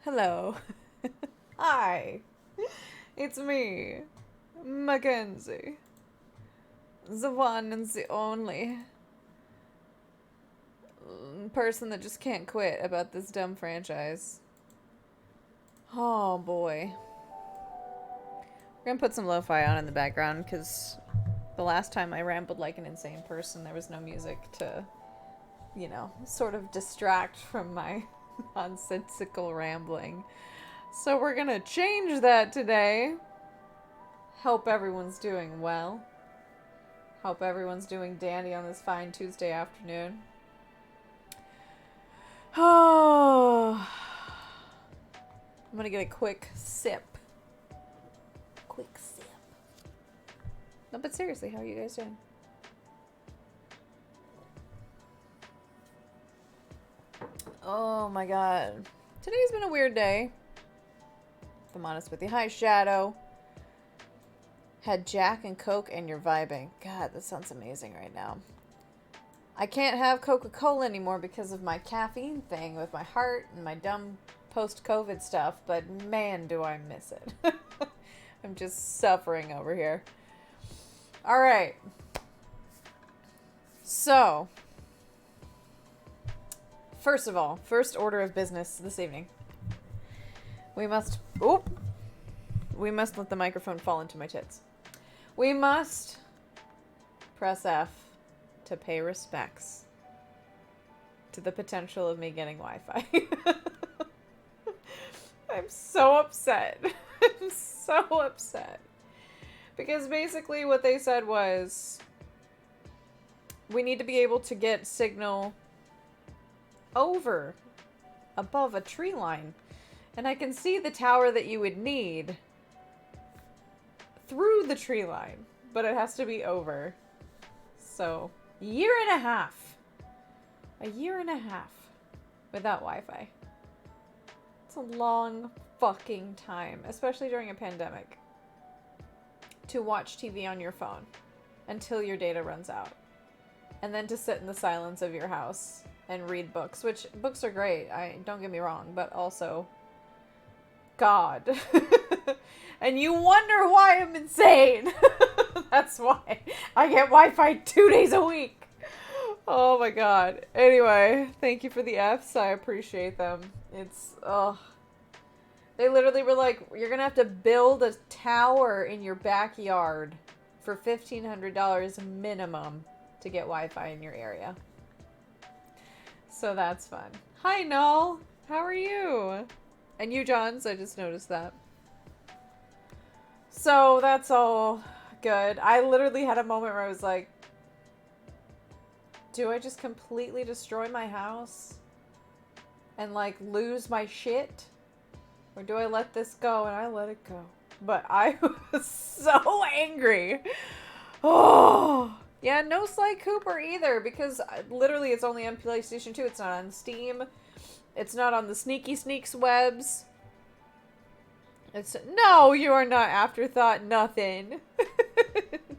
Hello. Hi. It's me, Mackenzie. The one and the only person that just can't quit about this dumb franchise. Oh boy. We're gonna put some lo-fi on in the background because the last time I rambled like an insane person, there was no music to, sort of distract from my nonsensical rambling. So we're gonna change that today. Hope everyone's doing well. Hope everyone's doing dandy on this fine Tuesday afternoon. Oh, I'm gonna get a quick sip. Quick sip. No, but seriously, how are you guys doing? Oh my god. Today's been a weird day. If I'm honest with you. Hi, Shadow. Had Jack and Coke and you're vibing. God, that sounds amazing right now. I can't have Coca-Cola anymore because of my caffeine thing with my heart and my dumb post-COVID stuff, but man, do I miss it. I'm just suffering over here. All right. So, first of all, first order of business this evening. We must let the microphone fall into my tits. We must press F to pay respects to the potential of me getting Wi-Fi. I'm so upset. I'm so upset. Because basically what they said was we need to be able to get signal above a tree line. And I can see the tower that you would need through the tree line, but it has to be over. So, a year and a half without Wi-Fi. It's a long fucking time, especially during a pandemic, to watch TV on your phone until your data runs out. And then to sit in the silence of your house and read books, which books are great, don't get me wrong, but also God. And you wonder why I'm insane. That's why I get Wi-Fi 2 days a week. Oh my god. Anyway, thank you for the Fs. I appreciate them. They literally were like, you're gonna have to build a tower in your backyard for $1,500 minimum to get Wi-Fi in your area. So that's fun. Hi, Null. How are you? And you, Johns, I just noticed that. So that's all good. I literally had a moment where I was like, do I just completely destroy my house and like lose my shit? Or do I let this go? And I let it go. But I was so angry. Oh, yeah, no Sly Cooper either, because literally it's only on PlayStation 2. It's not on Steam. It's not on the Sneaky Sneaks webs. No, you are not Afterthought nothing.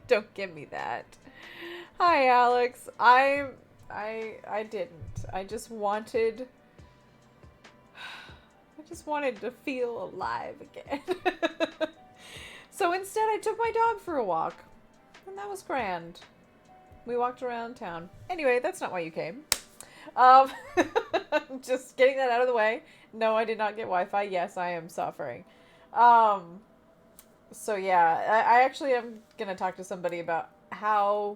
Don't give me that. Hi, Alex. I didn't. I just wanted to feel alive again. So instead I took my dog for a walk. And that was grand. We walked around town. Anyway, that's not why you came. Just getting that out of the way. No, I did not get Wi-Fi. Yes, I am suffering. So yeah, I actually am gonna talk to somebody about how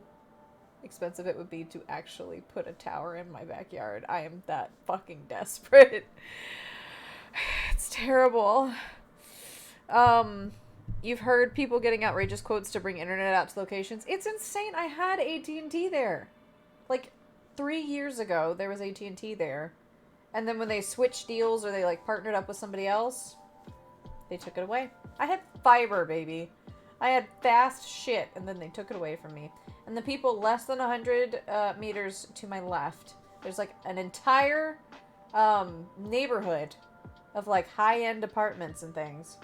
expensive it would be to actually put a tower in my backyard. I am that fucking desperate. It's terrible. You've heard people getting outrageous quotes to bring internet out to locations. It's insane. I had AT&T there. Like 3 years ago, there was AT&T there. And then when they switched deals or they like partnered up with somebody else, they took it away. I had fiber, baby. I had fast shit, and then they took it away from me. And the people less than 100 meters to my left, there's like an entire neighborhood of like high-end apartments and things.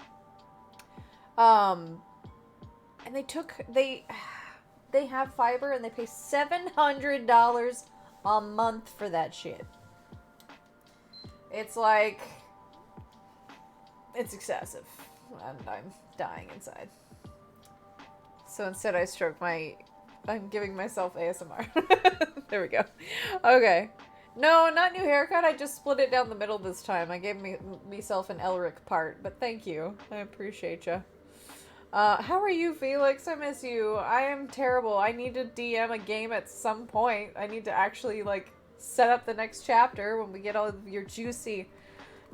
And they have fiber and they pay $700 a month for that shit. It's like, It's excessive, and I'm dying inside. So instead I stroke I'm giving myself ASMR. There we go. Okay. No, not new haircut. I just split it down the middle this time. I gave myself an Elric part, but thank you. I appreciate you. How are you, Felix? I miss you. I am terrible. I need to DM a game at some point. I need to actually, like, set up the next chapter when we get all of your juicy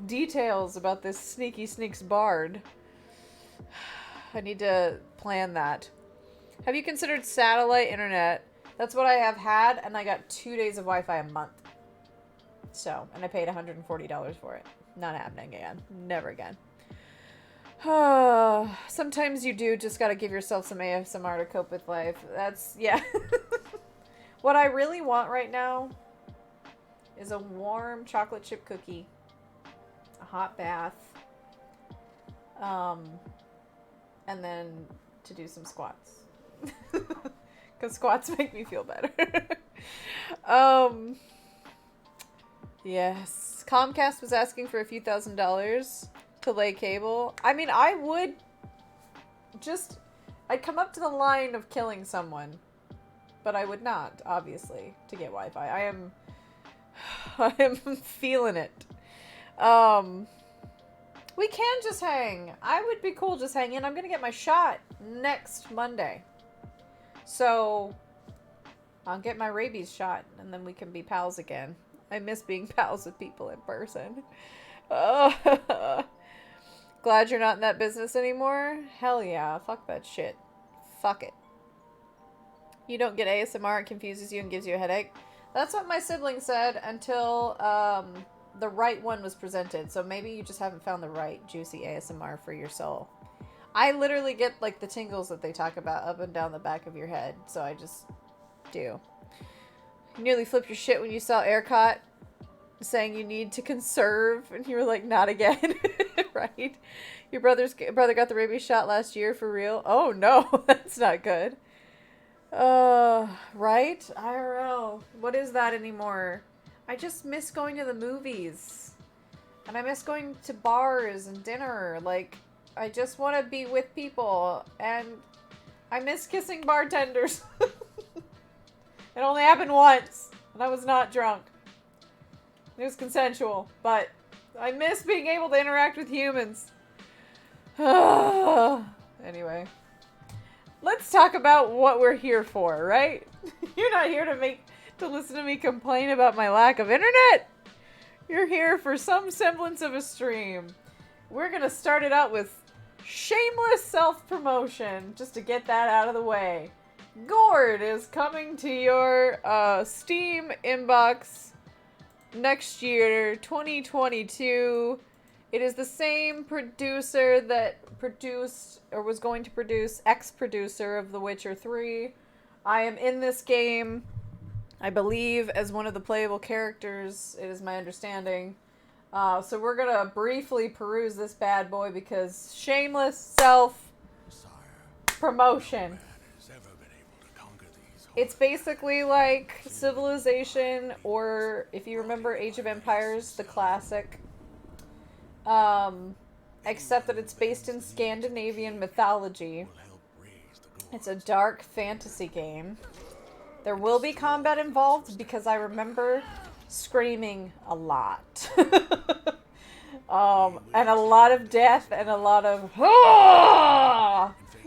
details about this Sneaky Sneaks bard. I need to plan that. Have you considered satellite internet? That's what I have had, and I got 2 days of Wi-Fi a month. So, and I paid $140 for it. Not happening again. Never again. Sometimes you do just gotta give yourself some ASMR to cope with life. That's, yeah. What I really want right now is a warm chocolate chip cookie, a hot bath, and then to do some squats. Because squats make me feel better. Yes. Comcast was asking for a few $1,000s to lay cable. I mean, I would just... I'd come up to the line of killing someone. But I would not, obviously, to get Wi-Fi. I am feeling it. We can just hang. I would be cool just hanging. I'm going to get my shot next Monday. So, I'll get my rabies shot, and then we can be pals again. I miss being pals with people in person. Glad you're not in that business anymore? Hell yeah. Fuck that shit. Fuck it. You don't get ASMR, it confuses you and gives you a headache. That's what my sibling said until the right one was presented. So maybe you just haven't found the right juicy ASMR for your soul. I literally get like the tingles that they talk about up and down the back of your head. So I just do. You nearly flipped your shit when you saw ERCOT saying you need to conserve. And you were like, not again. Right? Your brother got the rabies shot last year for real. Oh no, that's not good. Right? IRL. What is that anymore? I just miss going to the movies. And I miss going to bars and dinner. Like, I just want to be with people. And I miss kissing bartenders. It only happened once. And I was not drunk. It was consensual. But I miss being able to interact with humans. Anyway. Let's talk about what we're here for, right? You're not here to listen to me complain about my lack of internet. You're here for some semblance of a stream. We're going to start it out with shameless self-promotion, just to get that out of the way. Gourd is coming to your Steam inbox next year, 2022. It is the same producer that produced, or was going to produce, ex-producer of The Witcher 3. I am in this game, I believe, as one of the playable characters. It is my understanding. So we're going to briefly peruse this bad boy because shameless self-promotion. It's basically like Civilization, or if you remember Age of Empires, the classic. Except that it's based in Scandinavian mythology. It's a dark fantasy game. There will be combat involved because I remember screaming a lot. And a lot of death and a lot of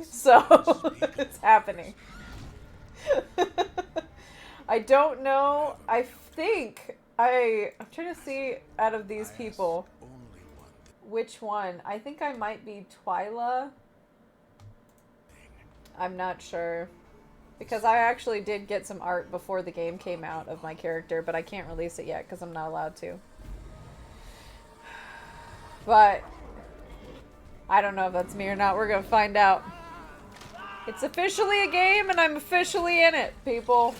so it's happening. I don't know. I think I'm trying to see out of these people which one. I think I might be Twyla. I'm not sure. Because I actually did get some art before the game came out of my character, but I can't release it yet because I'm not allowed to. But I don't know if that's me or not. We're going to find out. It's officially a game and I'm officially in it, people.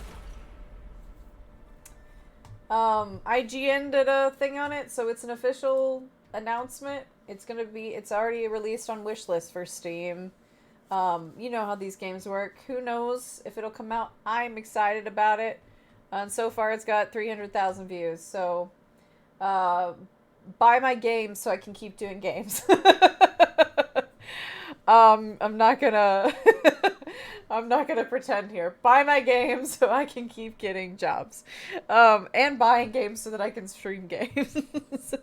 IGN did a thing on it, so it's an official announcement. It's already released on wishlist for Steam. You know how these games work. Who knows if it'll come out? I'm excited about it. And so far it's got 300,000 views. So, buy my games so I can keep doing games. I'm not gonna I'm not gonna pretend here. Buy my games so I can keep getting jobs. And buying games so that I can stream games.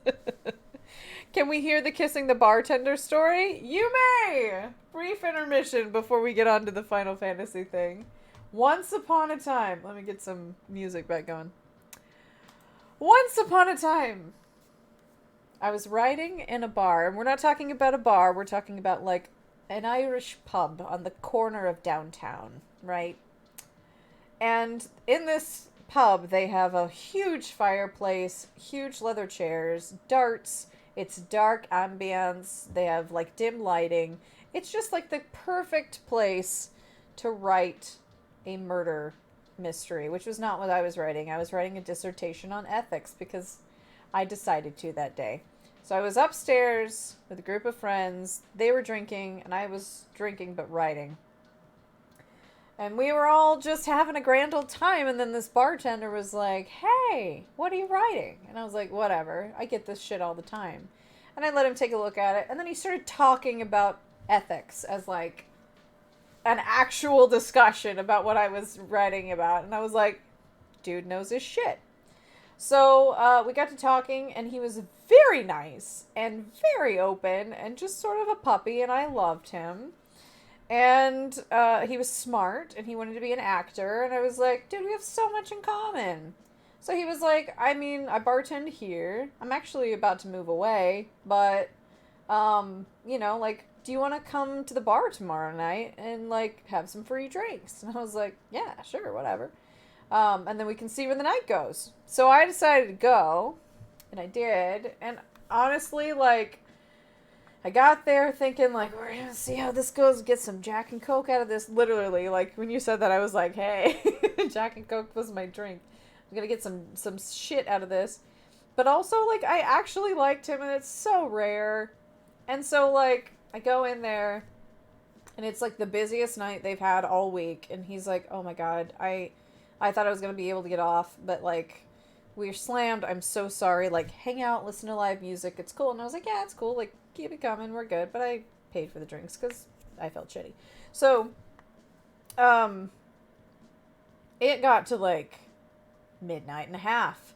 Can we hear the kissing the bartender story? You may! Brief intermission before we get on to the Final Fantasy thing. Once upon a time. Let me get some music back going. Once upon a time, I was writing in a bar. And we're not talking about a bar. We're talking about, like, an Irish pub on the corner of downtown, right? And in this pub, they have a huge fireplace, huge leather chairs, darts. It's dark ambience. They have, like, dim lighting. It's just, like, the perfect place to write a murder mystery, which was not what I was writing. I was writing a dissertation on ethics because I decided to that day. So I was upstairs with a group of friends. They were drinking, and I was drinking but writing. And we were all just having a grand old time, and then this bartender was like, "Hey, what are you writing?" And I was like, "Whatever. I get this shit all the time." And I let him take a look at it, and then he started talking about ethics as, like, an actual discussion about what I was writing about. And I was like, dude knows his shit. So we got to talking, and he was very nice and very open and just sort of a puppy, and I loved him. And he was smart, and he wanted to be an actor, and I was like, dude, we have so much in common. So he was like, I mean, I bartend here. I'm actually about to move away, but, you know, like, do you want to come to the bar tomorrow night and, like, have some free drinks? And I was like, yeah, sure, whatever. And then we can see where the night goes. So I decided to go, and I did. And honestly, like, I got there thinking, like, we're going to see how this goes, get some Jack and Coke out of this. Literally, like, when you said that, I was like, hey, Jack and Coke was my drink. I'm going to get some shit out of this. But also, like, I actually liked him, and it's so rare. And so, like, I go in there, and it's, like, the busiest night they've had all week. And he's like, oh, my God, I thought I was going to be able to get off, but, like, we're slammed. I'm so sorry. Like, hang out, listen to live music. It's cool. And I was like, yeah, it's cool. Like, keep it coming. We're good. But I paid for the drinks because I felt shitty. So, it got to, like, midnight and a half.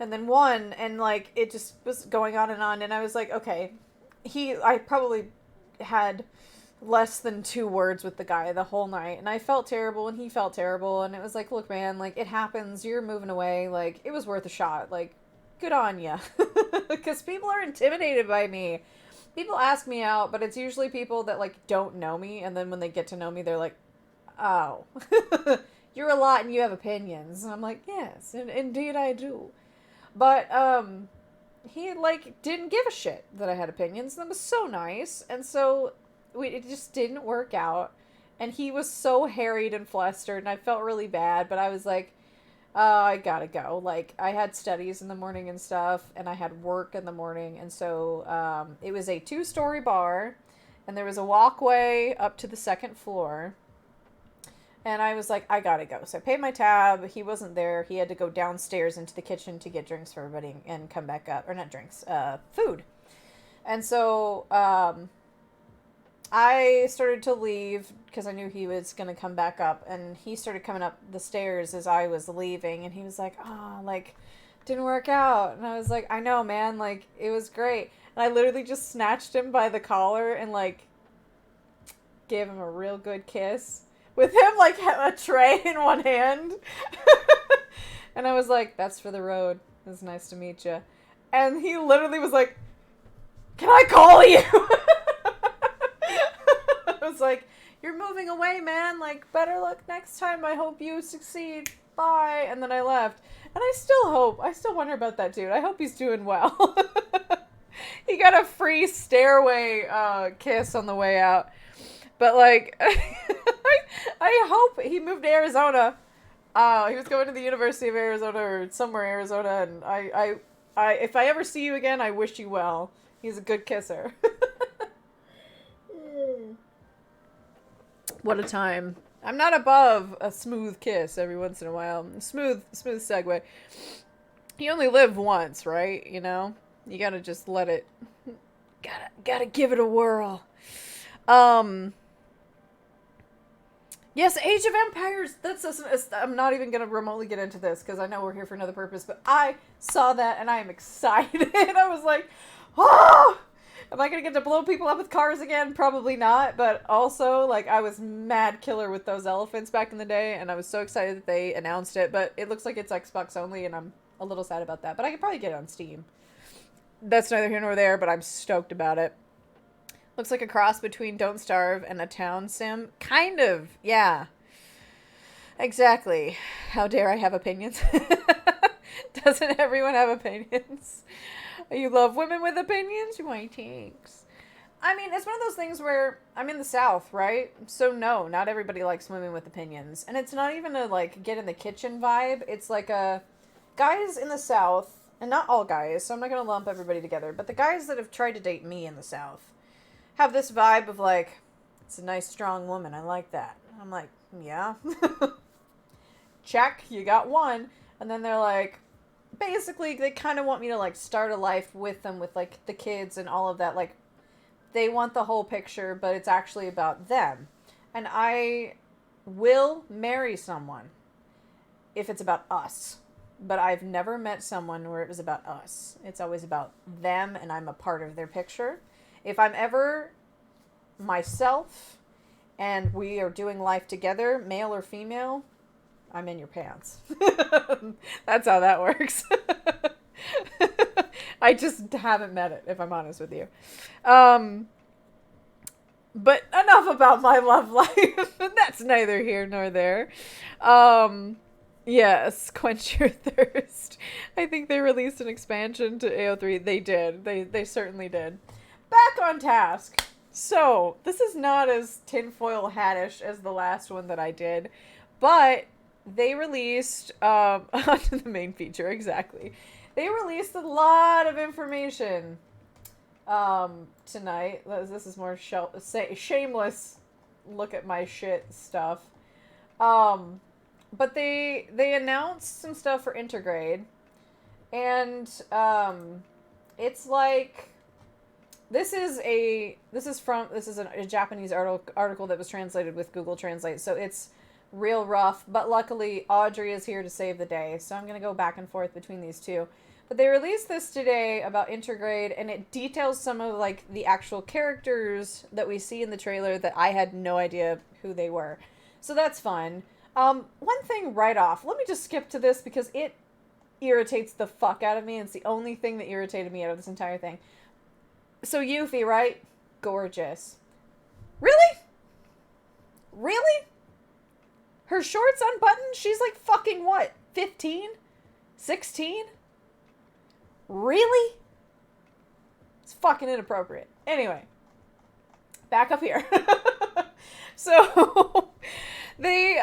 And then 1, and, like, it just was going on. And I was like, okay. I probably had less than 2 words with the guy the whole night, and I felt terrible, and he felt terrible, and it was like, look, man, like, it happens, you're moving away, like, it was worth a shot, like, good on ya. Because people are intimidated by me. People ask me out, but it's usually people that, like, don't know me, and then when they get to know me, they're like, oh, you're a lot and you have opinions, and I'm like, yes, and indeed I do. But, he, like, didn't give a shit that I had opinions, and that was so nice, and so it just didn't work out, and he was so harried and flustered, and I felt really bad, but I was like, I gotta go. Like, I had studies in the morning and stuff, and I had work in the morning, and so, it was a 2-story bar, and there was a walkway up to the 2nd floor, and I was like, I gotta go. So I paid my tab. He wasn't there. He had to go downstairs into the kitchen to get drinks for everybody and come back up. Or not drinks, food. And so, I started to leave because I knew he was going to come back up. And he started coming up the stairs as I was leaving. And he was like, oh, like, didn't work out. And I was like, I know, man. Like, it was great. And I literally just snatched him by the collar and, like, gave him a real good kiss. With him, like, a tray in one hand. And I was like, that's for the road. It was nice to meet you. And he literally was like, can I call you? I was like, you're moving away, man. Like, better luck next time. I hope you succeed. Bye. And then I left. And I still wonder about that dude. I hope he's doing well. He got a free stairway kiss on the way out. But, like, I hope he moved to Arizona. He was going to the University of Arizona or somewhere Arizona, and I if I ever see you again, I wish you well. He's a good kisser. What a time. I'm not above a smooth kiss every once in a while. Smooth segue. You only live once, right? You know? You gotta just let it... Gotta give it a whirl. Yes, Age of Empires. I'm not even gonna remotely get into this because I know we're here for another purpose. But I saw that and I am excited. I was like, oh, am I gonna get to blow people up with cars again? Probably not. But also, like, I was mad killer with those elephants back in the day, and I was so excited that they announced it. But it looks like it's Xbox only, and I'm a little sad about that. But I could probably get it on Steam. That's neither here nor there. But I'm stoked about it. Looks like a cross between Don't Starve and a town sim. Kind of, yeah. Exactly. How dare I have opinions? Doesn't everyone have opinions? You love women with opinions? Why, thanks. I mean, it's one of those things where I'm in the South, right? So no, not everybody likes women with opinions. And it's not even a, like, get in the kitchen vibe. It's like a... Guys in the South, and not all guys, so I'm not going to lump everybody together, but the guys that have tried to date me in the South have this vibe of like, it's a nice, strong woman. I like that. I'm like, yeah. Check. You got one. And then they're like, basically, they kind of want me to like start a life with them with like the kids and all of that. Like, they want the whole picture, but it's actually about them. And I will marry someone if it's about us. But I've never met someone where it was about us. It's always about them and I'm a part of their picture. If I'm ever myself and we are doing life together, male or female, I'm in your pants. That's how that works. I just haven't met it, if I'm honest with you. But enough about my love life. That's neither here nor there. Yes, quench your thirst. I think they released an expansion to AO3. They did. They certainly did. Back on task. So, this is not as tinfoil hat-ish as the last one that I did, but they released, onto the main feature, exactly. They released a lot of information, tonight. This is more shameless look at my shit stuff. But they announced some stuff for Intergrade, and, it's like... This is a Japanese article that was translated with Google Translate, so it's real rough, but luckily Audrey is here to save the day, so I'm going to go back and forth between these two. But they released this today about Intergrade, and it details some of, like, the actual characters that we see in the trailer that I had no idea who they were. So that's fun. One thing right off, let me just skip to this because it irritates the fuck out of me, and it's the only thing that irritated me out of this entire thing. So Yuffie, right? Gorgeous. Really? Really? Her shorts unbuttoned? She's like fucking what? 15? 16? Really? It's fucking inappropriate. Anyway. Back up here. So, they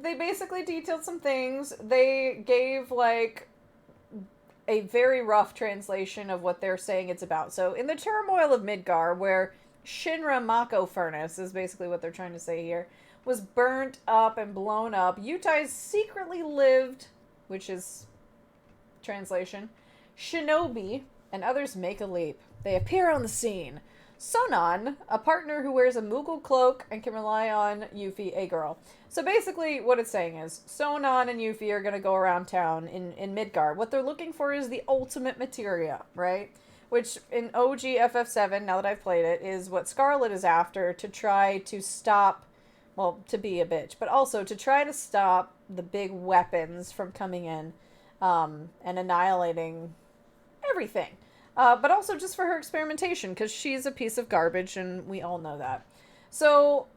basically detailed some things. They gave, like, a very rough translation of what they're saying it's about. So, in the turmoil of Midgar, where Shinra Mako Furnace is basically what they're trying to say here, was burnt up and blown up, Yutai secretly lived, which is translation, shinobi, and others make a leap. They appear on the scene. Sonon, a partner who wears a Moogle cloak and can rely on Yuffie, a girl. So basically, what it's saying is, Sonon and Yuffie are going to go around town in Midgard. What they're looking for is the ultimate materia, right? Which, in OG FF7, now that I've played it, is what Scarlet is after to try to stop, well, to be a bitch, but also to try to stop the big weapons from coming in and annihilating everything. But also just for her experimentation, because she's a piece of garbage, and we all know that. So,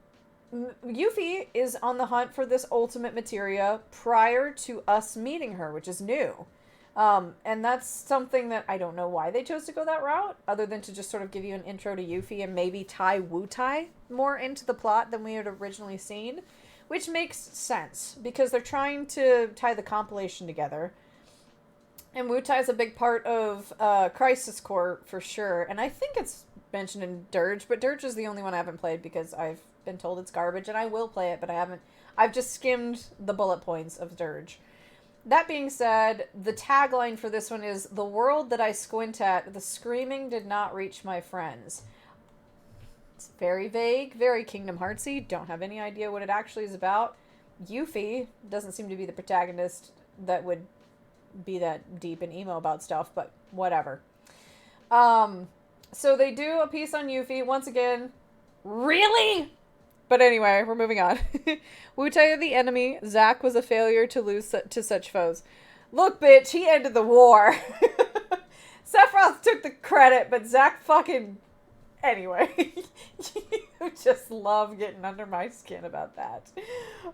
Yuffie is on the hunt for this ultimate materia prior to us meeting her, which is new. And that's something that I don't know why they chose to go that route, other than to just sort of give you an intro to Yuffie and maybe tie Wutai more into the plot than we had originally seen, which makes sense, because they're trying to tie the compilation together. And Wutai is a big part of Crisis Core, for sure. And I think it's mentioned in Dirge, but Dirge is the only one I haven't played because I've been told it's garbage, and I will play it, but I haven't. I've just skimmed the bullet points of Dirge. That being said, the tagline for this one is, "The world that I squint at, the screaming did not reach my friends." It's very vague, very Kingdom Heartsy. Don't have any idea what it actually is about. Yuffie doesn't seem to be the protagonist that would be that deep and emo about stuff, but whatever. So they do a piece on Yuffie. Once again, really? But anyway, we're moving on. Wutai are the enemy. Zack was a failure to lose to such foes. Look, bitch, he ended the war. Sephiroth took the credit, but Zack fucking... Anyway, you just love getting under my skin about that.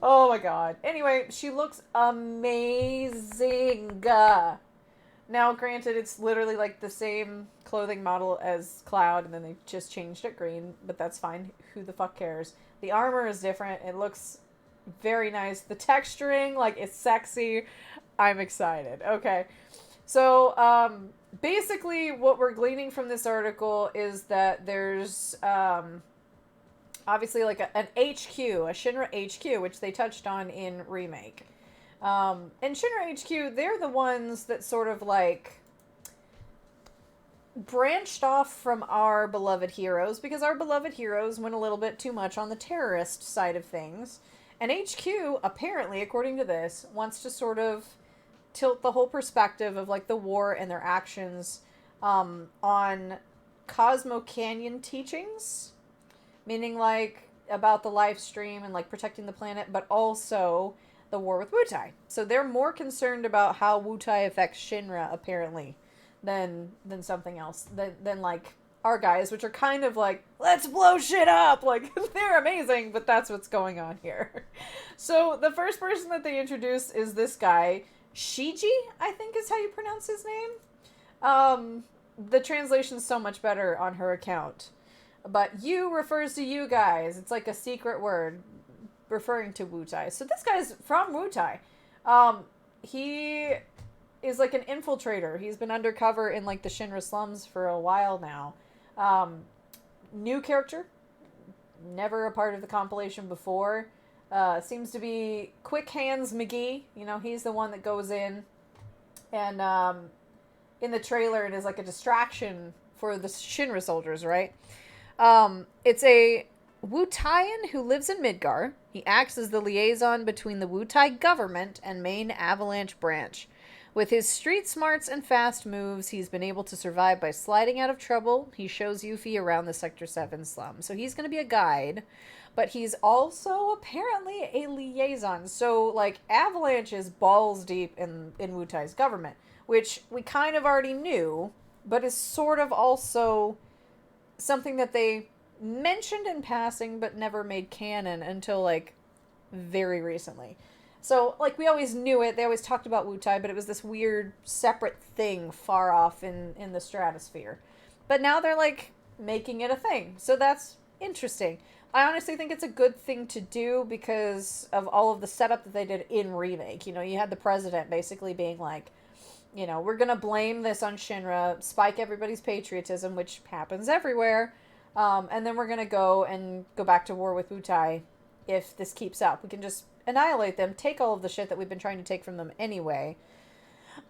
Oh my god. Anyway, she looks amazing. Now, granted, it's literally like the same clothing model as Cloud, and then they just changed it green, but that's fine. Who the fuck cares? The armor is different. It looks very nice. The texturing, like, it's sexy. I'm excited. Okay. So, basically, what we're gleaning from this article is that there's, obviously, like, an HQ, a Shinra HQ, which they touched on in Remake. And Shinra HQ, they're the ones that sort of, like, branched off from our beloved heroes, because our beloved heroes went a little bit too much on the terrorist side of things. And HQ, apparently, according to this, wants to sort of tilt the whole perspective of, like, the war and their actions on Cosmo Canyon teachings, meaning, like, about the life stream and, like, protecting the planet, but also the war with Wutai. So they're more concerned about how Wutai affects Shinra, apparently, than something else. Than like, our guys, which are kind of like, let's blow shit up! Like, they're amazing, but that's what's going on here. So, the first person that they introduce is this guy, Shiji, I think is how you pronounce his name. The translation's so much better on her account. But you refers to you guys. It's like a secret word referring to Wutai. So this guy's from Wutai. He is like an infiltrator. He's been undercover in like the Shinra slums for a while now. New character. Never a part of the compilation before. Seems to be Quick Hands McGee. You know, he's the one that goes in and in the trailer it is like a distraction for the Shinra soldiers, right? It's a Wutaian who lives in Midgar. He acts as the liaison between the Wutai government and main Avalanche branch. With his street smarts and fast moves, he's been able to survive by sliding out of trouble. He shows Yuffie around the Sector 7 slum. So he's going to be a guide, but he's also apparently a liaison. So, like, Avalanche is balls deep in Wutai's government, which we kind of already knew, but is sort of also something that they mentioned in passing but never made canon until, like, very recently. So, like, we always knew it. They always talked about Wutai, but it was this weird, separate thing far off in the stratosphere. But now they're, like, making it a thing. So that's interesting. I honestly think it's a good thing to do because of all of the setup that they did in Remake. You know, you had the president basically being like, you know, we're going to blame this on Shinra, spike everybody's patriotism, which happens everywhere, and then we're going to go back to war with Wutai if this keeps up. We can just annihilate them, take all of the shit that we've been trying to take from them anyway,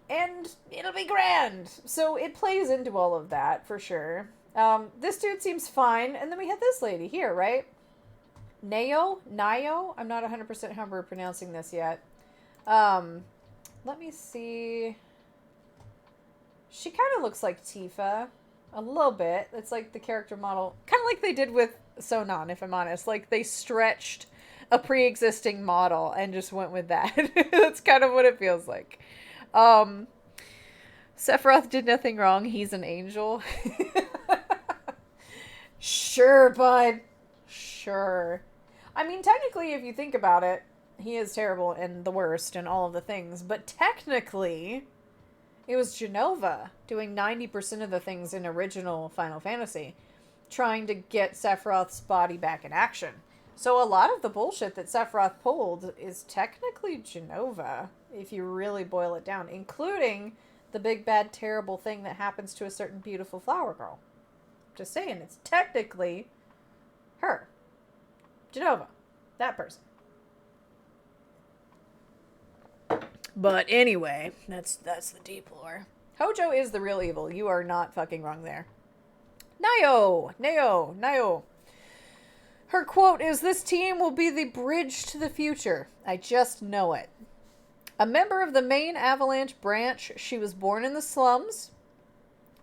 and it'll be grand. So it plays into all of that, for sure. This dude seems fine, and then we had this lady here, right? Nayo? I'm not 100% how we're pronouncing this yet. Let me see. She kind of looks like Tifa. A little bit. It's like the character model. Kind of like they did with Sonon, if I'm honest. Like, they stretched a pre-existing model and just went with that. That's kind of what it feels like. Sephiroth did nothing wrong. He's an angel. Sure, bud. Sure. I mean, technically, if you think about it, he is terrible and the worst and all of the things. But technically, it was Genova doing 90% of the things in original Final Fantasy, trying to get Sephiroth's body back in action. So a lot of the bullshit that Sephiroth pulled is technically Genova, if you really boil it down, including the big, bad, terrible thing that happens to a certain beautiful flower girl. Just saying, it's technically her. Genova. That person. But anyway, that's the deep lore. Hojo is the real evil. You are not fucking wrong there. Neo. Her quote is, "This team will be the bridge to the future. I just know it." A member of the main Avalanche branch, she was born in the slums.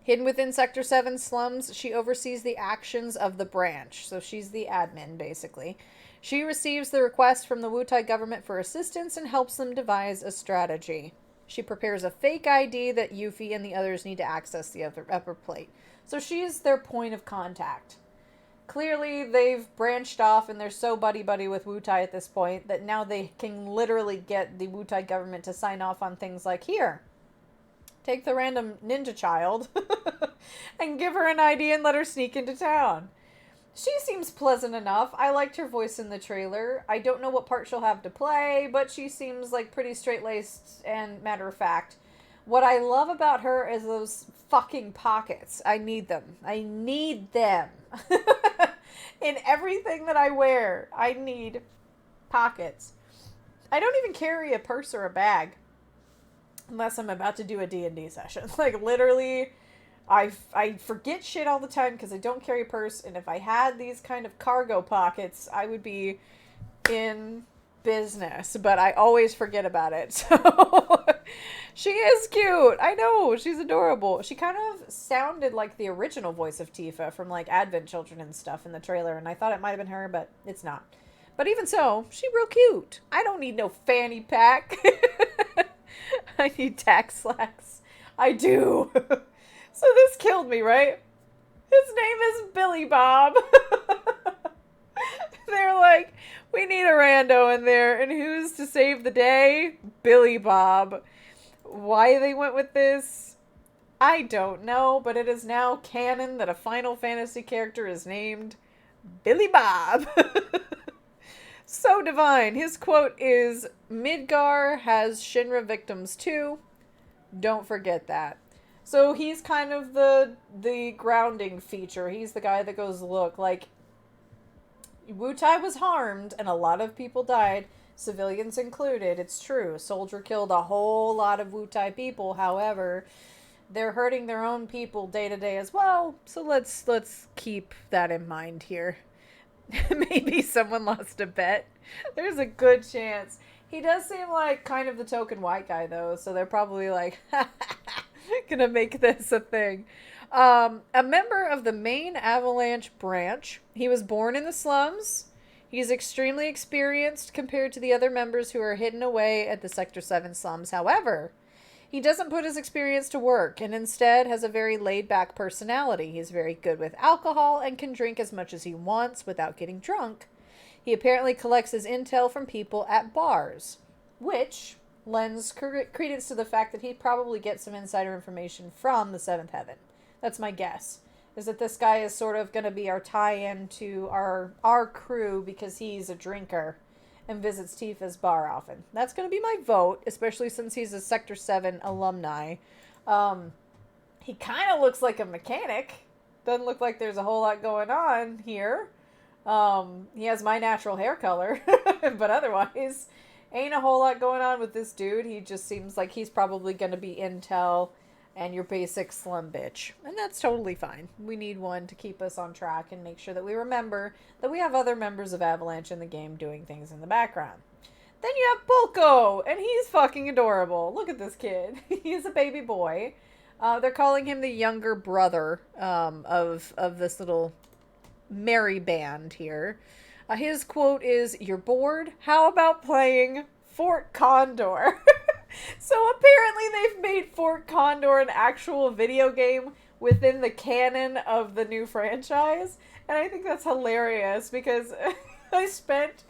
Hidden within Sector 7 slums, she oversees the actions of the branch. So she's the admin, basically. She receives the request from the Wutai government for assistance and helps them devise a strategy. She prepares a fake ID that Yuffie and the others need to access the upper plate. So she's their point of contact. Clearly, they've branched off and they're so buddy-buddy with Wutai at this point that now they can literally get the Wutai government to sign off on things like, here, take the random ninja child and give her an ID and let her sneak into town. She seems pleasant enough. I liked her voice in the trailer. I don't know what part she'll have to play, but she seems like pretty straight-laced and matter-of-fact. What I love about her is those fucking pockets. I need them. In everything that I wear, I need pockets. I don't even carry a purse or a bag unless I'm about to do a D&D session. Like, literally, I forget shit all the time because I don't carry a purse, and if I had these kind of cargo pockets, I would be in business, but I always forget about it. So she is cute. I know, she's adorable. She kind of sounded like the original voice of Tifa from like Advent Children and stuff in the trailer, and I thought it might have been her, but it's not. But even so, she's real cute. I don't need no fanny pack. I need tack slacks. I do. So this killed me, right? His name is Billy Bob. They're like, we need a rando in there, and who's to save the day? Billy Bob. Why they went with this, I don't know, but it is now canon that a Final Fantasy character is named Billy Bob. So divine. His quote is, "Midgar has Shinra victims too. Don't forget that." So he's kind of the grounding feature. He's the guy that goes, look, like, Wutai was harmed and a lot of people died, civilians included. It's true. A soldier killed a whole lot of Wutai people. However, they're hurting their own people day to day as well. So let's keep that in mind here. Maybe someone lost a bet. There's a good chance. He does seem like kind of the token white guy, though, so they're probably like, gonna make this a thing. A member of the main Avalanche branch. He was born in the slums. He's extremely experienced compared to the other members who are hidden away at the Sector 7 slums. However, he doesn't put his experience to work and instead has a very laid-back personality. He's very good with alcohol and can drink as much as he wants without getting drunk. He apparently collects his intel from people at bars, which lends credence to the fact that he'd probably get some insider information from the Seventh Heaven. That's my guess, is that this guy is sort of going to be our tie-in to our crew because he's a drinker and visits Tifa's bar often. That's going to be my vote, especially since he's a Sector 7 alumni. He kind of looks like a mechanic. Doesn't look like there's a whole lot going on here. He has my natural hair color, but otherwise, ain't a whole lot going on with this dude. He just seems like he's probably going to be intel and your basic slum bitch. And that's totally fine. We need one to keep us on track and make sure that we remember that we have other members of Avalanche in the game doing things in the background. Then you have Bulko, and he's fucking adorable. Look at this kid. He's a baby boy. They're calling him the younger brother of this little merry band here. His quote is, "You're bored? How about playing Fort Condor?" So apparently they've made Fort Condor an actual video game within the canon of the new franchise. And I think that's hilarious because I spent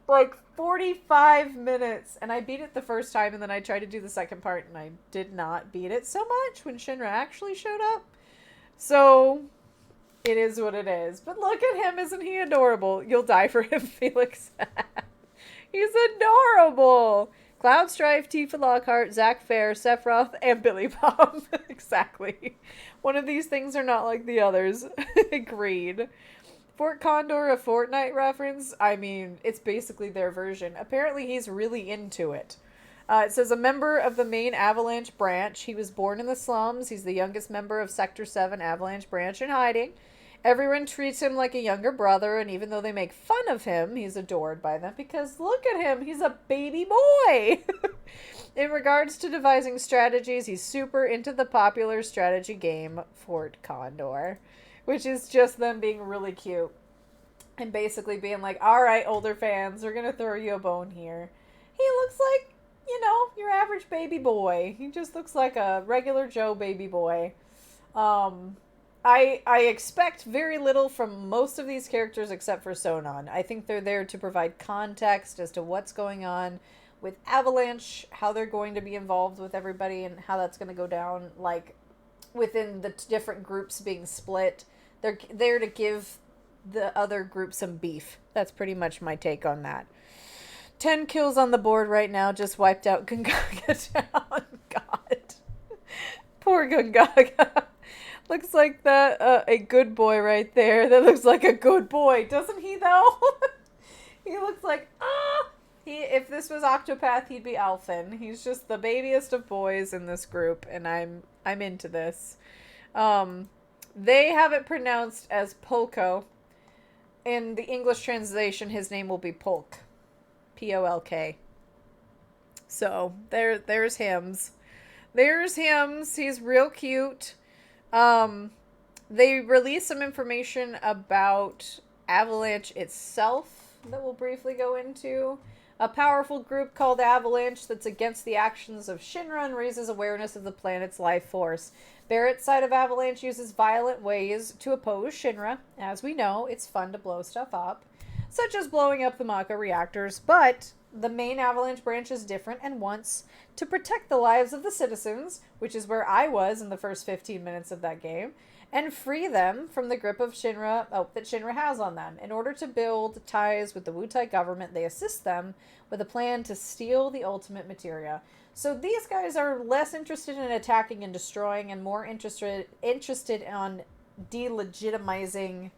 like 45 minutes and I beat it the first time and then I tried to do the second part and I did not beat it so much when Shinra actually showed up. So it is what it is. But look at him, isn't he adorable? You'll die for him, Felix. He's adorable. Cloud Strife, Tifa Lockhart, Zach Fair, Sephiroth, and Billy Bob. Exactly. One of these things are not like the others. Agreed. Fort Condor, a Fortnite reference? I mean, it's basically their version. Apparently he's really into it. It says a member of the main Avalanche branch. He was born in the slums. He's the youngest member of Sector 7 Avalanche branch in hiding. Everyone treats him like a younger brother, and even though they make fun of him, he's adored by them because look at him, he's a baby boy. In regards to devising strategies, he's super into the popular strategy game Fort Condor, which is just them being really cute and basically being like, all right, older fans, we're going to throw you a bone here. He looks like, your average baby boy. He just looks like a regular Joe baby boy. I expect very little from most of these characters except for Sonon. I think they're there to provide context as to what's going on with Avalanche, how they're going to be involved with everybody, and how that's going to go down, like, within the different groups being split. They're there to give the other group some beef. That's pretty much my take on that. 10 kills on the board right now, just wiped out Gungaga Town. God. Poor Gungaga. Looks like that, a good boy right there. That looks like a good boy. Doesn't he, though? He looks like, if this was Octopath, he'd be Alphen. He's just the babiest of boys in this group, and I'm into this. They have it pronounced as Polko. In the English translation, his name will be Polk. Polk. So, there's Hims. There's Hims. He's real cute. They released some information about Avalanche itself that we'll briefly go into. A powerful group called Avalanche that's against the actions of Shinra and raises awareness of the planet's life force. Barrett's side of Avalanche uses violent ways to oppose Shinra. As we know, it's fun to blow stuff up, such as blowing up the Maka reactors, but the main Avalanche branch is different and wants to protect the lives of the citizens, which is where I was in the first 15 minutes of that game, and free them from the grip of Shinra, that Shinra has on them. In order to build ties with the Wutai government, they assist them with a plan to steal the ultimate materia. So these guys are less interested in attacking and destroying and more interested on delegitimizing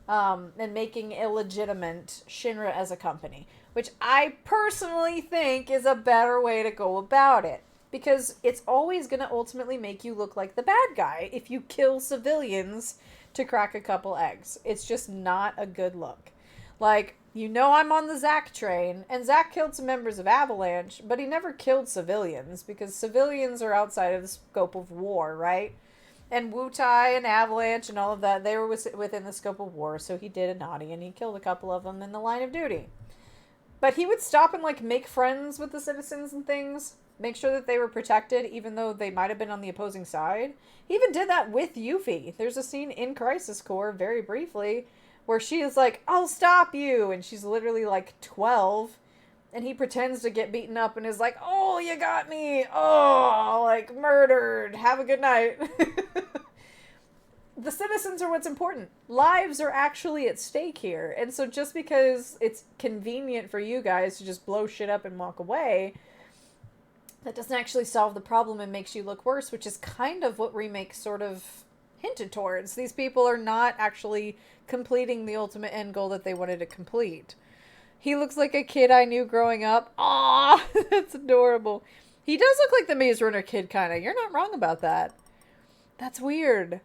and making illegitimate Shinra as a company, which I personally think is a better way to go about it. Because it's always going to ultimately make you look like the bad guy if you kill civilians to crack a couple eggs. It's just not a good look. Like, I'm on the Zack train, and Zack killed some members of Avalanche, but he never killed civilians, because civilians are outside of the scope of war, right? And Wutai and Avalanche and all of that, they were within the scope of war, so he did a naughty, and he killed a couple of them in the line of duty. But he would stop and, make friends with the citizens and things, make sure that they were protected, even though they might have been on the opposing side. He even did that with Yuffie. There's a scene in Crisis Core, very briefly, where she is like, I'll stop you, and she's literally, 12, and he pretends to get beaten up and is like, oh, you got me, murdered, have a good night. The citizens are what's important. Lives are actually at stake here, and so just because it's convenient for you guys to just blow shit up and walk away, that doesn't actually solve the problem and makes you look worse, which is kind of what Remake sort of hinted towards. These people are not actually completing the ultimate end goal that they wanted to complete. He looks like a kid I knew growing up. Aww, that's adorable. He does look like the Maze Runner kid, kind of. You're not wrong about that. That's weird.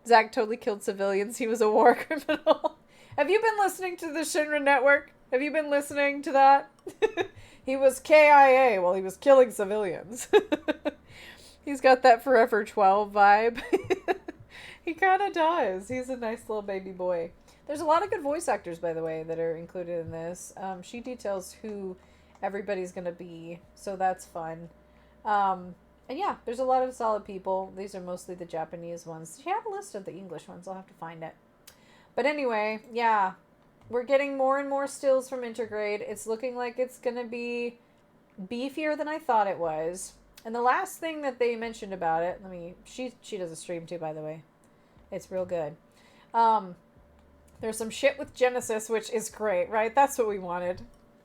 Zack totally killed civilians. He was a war criminal. Have you been listening to the Shinra Network? Have you been listening to that? He was KIA while he was killing civilians. He's got that Forever 12 vibe. He kind of does. He's a nice little baby boy. There's a lot of good voice actors, by the way, that are included in this. She details who everybody's going to be, so that's fun. And yeah, there's a lot of solid people. These are mostly the Japanese ones. She had a list of the English ones. I'll have to find it. But anyway, yeah. We're getting more and more stills from Intergrade. It's looking like it's going to be beefier than I thought it was. And the last thing that they mentioned about it, she does a stream too, by the way. It's real good. There's some shit with Genesis, which is great, right? That's what we wanted.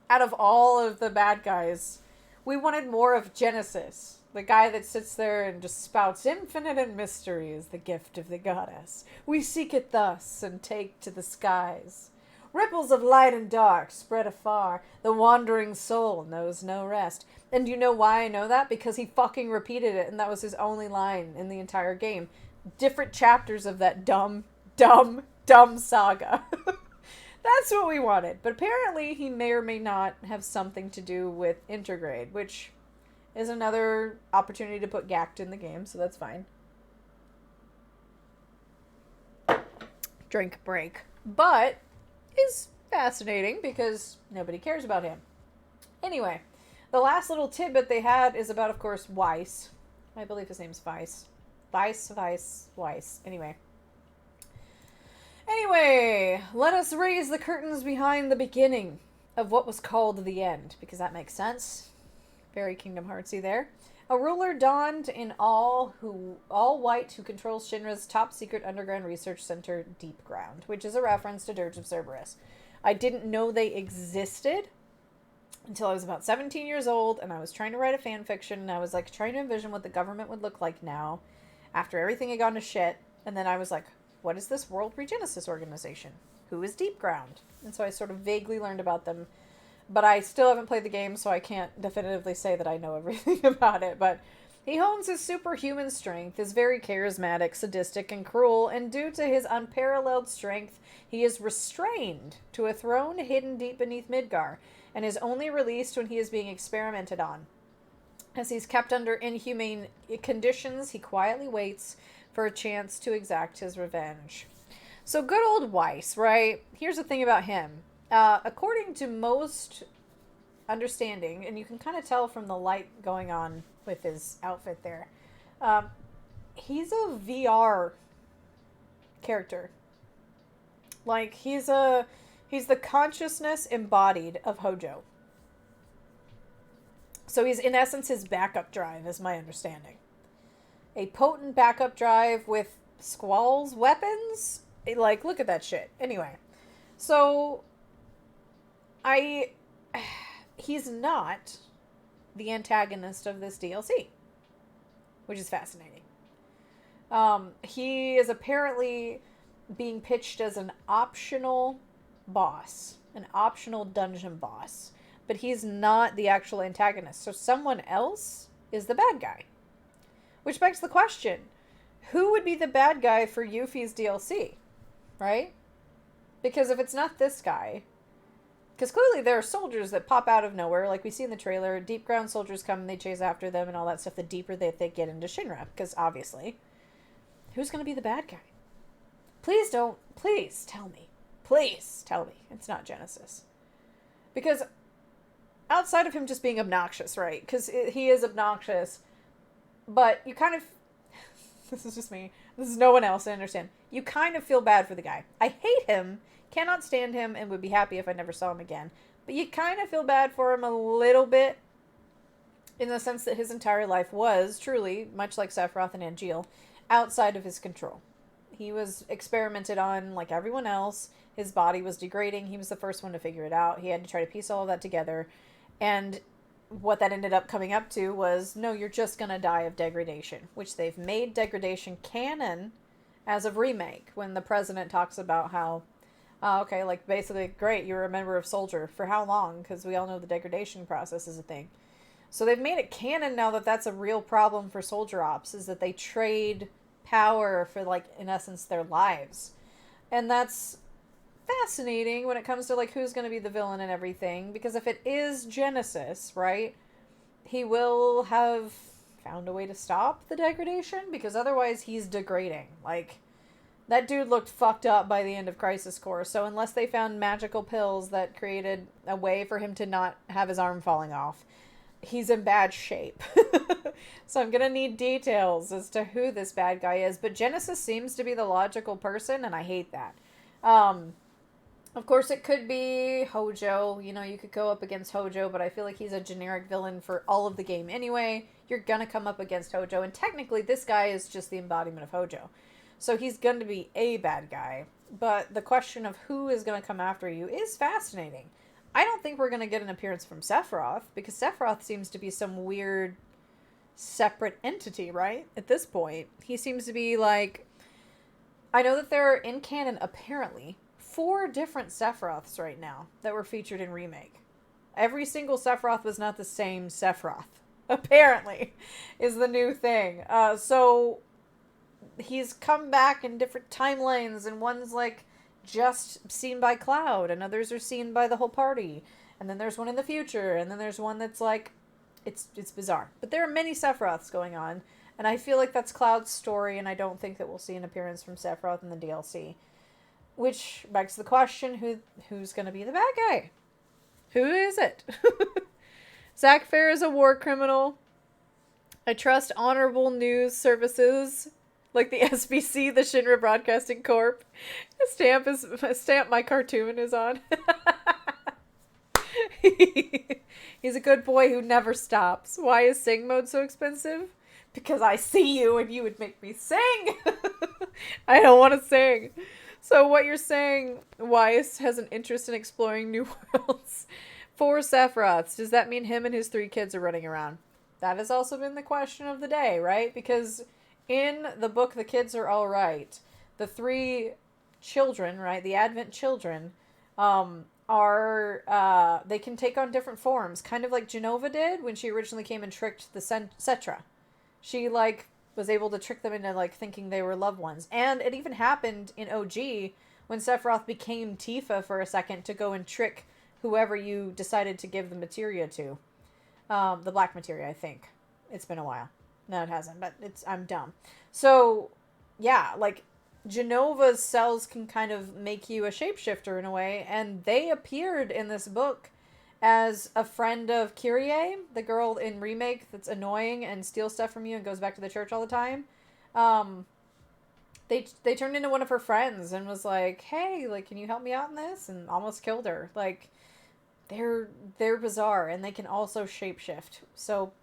Out of all of the bad guys, we wanted more of Genesis. The guy that sits there and just spouts infinite and mystery is the gift of the goddess. We seek it thus and take to the skies. Ripples of light and dark spread afar. The wandering soul knows no rest. And you know why I know that? Because he fucking repeated it, and that was his only line in the entire game. Different chapters of that dumb saga. That's what we wanted. But apparently he may or may not have something to do with Intergrade, which is another opportunity to put Gact in the game, so that's fine. Drink break. But is fascinating because nobody cares about him. Anyway, the last little tidbit they had is about, of course, Weiss. I believe his name's Weiss. Weiss. Anyway, let us raise the curtains behind the beginning of what was called the end, because that makes sense. Very Kingdom Heartsy there. A ruler donned in all white who controls Shinra's top secret underground research center, Deep Ground, which is a reference to Dirge of Cerberus. I didn't know they existed until I was about 17 years old, and I was trying to write a fan fiction, and I was like trying to envision what the government would look like now after everything had gone to shit. And then I was like, what is this World Regenesis organization? Who is Deep Ground? And so I sort of vaguely learned about them. But I still haven't played the game, so I can't definitively say that I know everything about it. But he hones his superhuman strength, is very charismatic, sadistic, and cruel, and due to his unparalleled strength, he is restrained to a throne hidden deep beneath Midgar, and is only released when he is being experimented on. As he's kept under inhumane conditions, he quietly waits for a chance to exact his revenge. So good old Weiss, right? Here's the thing about him. According to most understanding, and you can kind of tell from the light going on with his outfit there, he's a VR character. Like, he's the consciousness embodied of Hojo. So he's, in essence, his backup drive, is my understanding. A potent backup drive with Squall's weapons? Like, look at that shit. Anyway, so he's not the antagonist of this DLC, which is fascinating. He is apparently being pitched as an optional boss, an optional dungeon boss, but he's not the actual antagonist. So someone else is the bad guy, which begs the question, who would be the bad guy for Yuffie's DLC, right? Because if it's not this guy, because clearly there are soldiers that pop out of nowhere, like we see in the trailer. Deep Ground soldiers come and they chase after them and all that stuff, the deeper they get into Shinra. Because obviously, who's going to be the bad guy? Please tell me. Please tell me it's not Genesis. Because outside of him just being obnoxious, right? Because he is obnoxious, but you kind of... This is just me. This is no one else, I understand. You kind of feel bad for the guy. I hate him, cannot stand him, and would be happy if I never saw him again. But you kind of feel bad for him a little bit, in the sense that his entire life was, truly, much like Sephiroth and Angeal, outside of his control. He was experimented on like everyone else. His body was degrading. He was the first one to figure it out. He had to try to piece all of that together. And what that ended up coming up to was, no, you're just going to die of degradation, which they've made degradation canon as of remake, when the president talks about how, okay, like basically, great, you're a member of Soldier. For how long? Because we all know the degradation process is a thing. So they've made it canon now that that's a real problem for Soldier Ops, is that they trade power for, like, in essence, their lives. And that's fascinating when it comes to, like, who's going to be the villain and everything. Because if it is Genesis, right, he will have found a way to stop the degradation, because otherwise he's degrading. Like, that dude looked fucked up by the end of Crisis Core. So unless they found magical pills that created a way for him to not have his arm falling off, he's in bad shape. So I'm gonna need details as to who this bad guy is. But Genesis seems to be the logical person, and I hate that. Of course, it could be Hojo. You know, you could go up against Hojo, but I feel like he's a generic villain for all of the game anyway. You're gonna come up against Hojo, and technically this guy is just the embodiment of Hojo. So he's going to be a bad guy. But the question of who is going to come after you is fascinating. I don't think we're going to get an appearance from Sephiroth, because Sephiroth seems to be some weird separate entity, right? At this point. He seems to be like... I know that there are, in canon, apparently, 4 different Sephiroths right now that were featured in Remake. Every single Sephiroth was not the same Sephiroth, apparently, is the new thing. So he's come back in different timelines, and one's like just seen by Cloud, and others are seen by the whole party. And then there's one in the future, and then there's one that's like, it's bizarre. But there are many Sephiroths going on, and I feel like that's Cloud's story, and I don't think that we'll see an appearance from Sephiroth in the DLC. Which begs the question, who's going to be the bad guy? Who is it? Zach Fair is a war criminal. I trust honorable news services like the SBC, the Shinra Broadcasting Corp. A stamp my cartoon is on. He's a good boy who never stops. Why is sing mode so expensive? Because I see you and you would make me sing. I don't want to sing. So what you're saying, Weiss has an interest in exploring new worlds. 4 Sephiroths. Does that mean him and his 3 kids are running around? That has also been the question of the day, right? Because in the book, the kids are all right. The 3 children, right? The Advent children, they can take on different forms. Kind of like Genova did when she originally came and tricked the Cetra. She, was able to trick them into, thinking they were loved ones. And it even happened in OG when Sephiroth became Tifa for a second to go and trick whoever you decided to give the materia to. The black materia, I think. It's been a while. No, it hasn't, but I'm dumb. So, yeah, Genova's cells can kind of make you a shapeshifter in a way, and they appeared in this book as a friend of Kyrie, the girl in Remake that's annoying and steals stuff from you and goes back to the church all the time. They turned into one of her friends and was like, hey, can you help me out in this? And almost killed her. They're bizarre, and they can also shapeshift. So,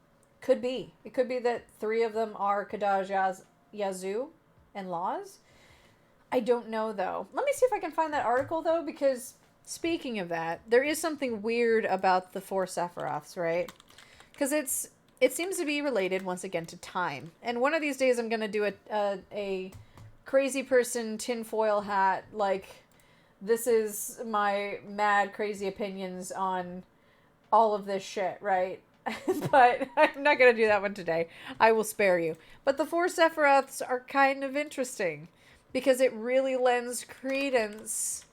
could be. It could be that 3 of them are Kadaj Yazoo and Laws. I don't know, though. Let me see if I can find that article, though, because speaking of that, there is something weird about the 4 Sephiroths, right? Because it seems to be related, once again, to time. And one of these days I'm going to do a crazy person tinfoil hat, this is my mad, crazy opinions on all of this shit, right? But I'm not going to do that one today. I will spare you. But the 4 Sephiroths are kind of interesting because it really lends credence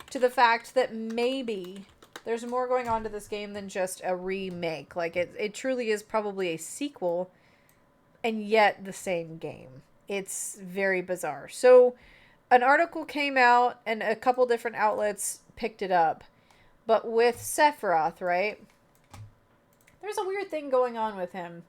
to the fact that maybe there's more going on to this game than just a remake. It truly is probably a sequel and yet the same game. It's very bizarre. So an article came out and a couple different outlets picked it up. But with Sephiroth, right? There's a weird thing going on with him.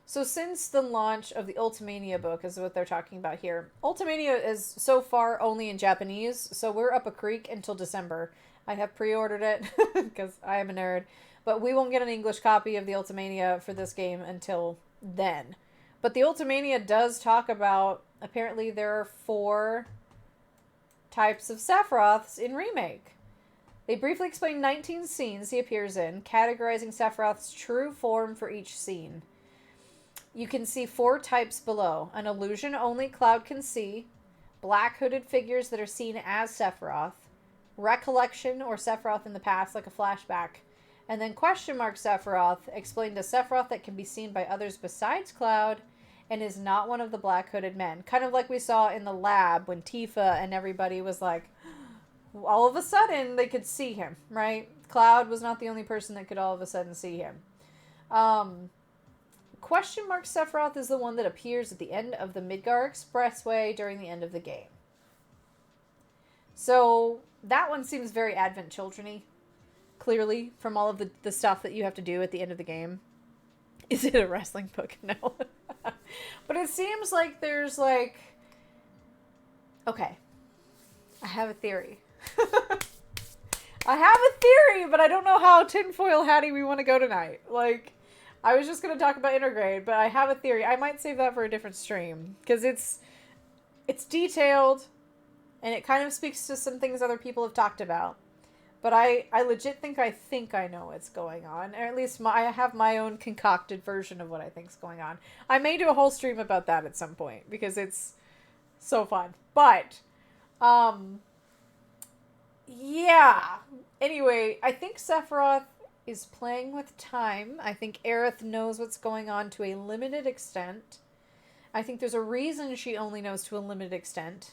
So since the launch of the Ultimania book is what they're talking about here. Ultimania is so far only in Japanese, so we're up a creek until December. I have pre-ordered it because I am a nerd. But we won't get an English copy of the Ultimania for this game until then. But the Ultimania does talk about, apparently there are 4 types of Sephiroths in Remake. They briefly explain 19 scenes he appears in, categorizing Sephiroth's true form for each scene. You can see 4 types below. An illusion only Cloud can see, black hooded figures that are seen as Sephiroth, recollection or Sephiroth in the past like a flashback, and then question mark Sephiroth explained as Sephiroth that can be seen by others besides Cloud and is not one of the black hooded men. Kind of like we saw in the lab when Tifa and everybody was like, all of a sudden they could see him, right? Cloud was not the only person that could all of a sudden see him. Question mark Sephiroth is the one that appears at the end of the Midgar Expressway during the end of the game. So that one seems very Advent Children-y, clearly, from all of the stuff that you have to do at the end of the game. Is it a wrestling book? No. But it seems like there's okay, I have a theory. I have a theory, but I don't know how tinfoil hatty we want to go tonight. I was just going to talk about Intergrade, but I have a theory. I might save that for a different stream, because it's detailed, and it kind of speaks to some things other people have talked about. But I legit think I know what's going on, or at least I have my own concocted version of what I think's going on. I may do a whole stream about that at some point, because it's so fun. But, Yeah. Anyway, I think Sephiroth is playing with time. I think Aerith knows what's going on to a limited extent. I think there's a reason she only knows to a limited extent.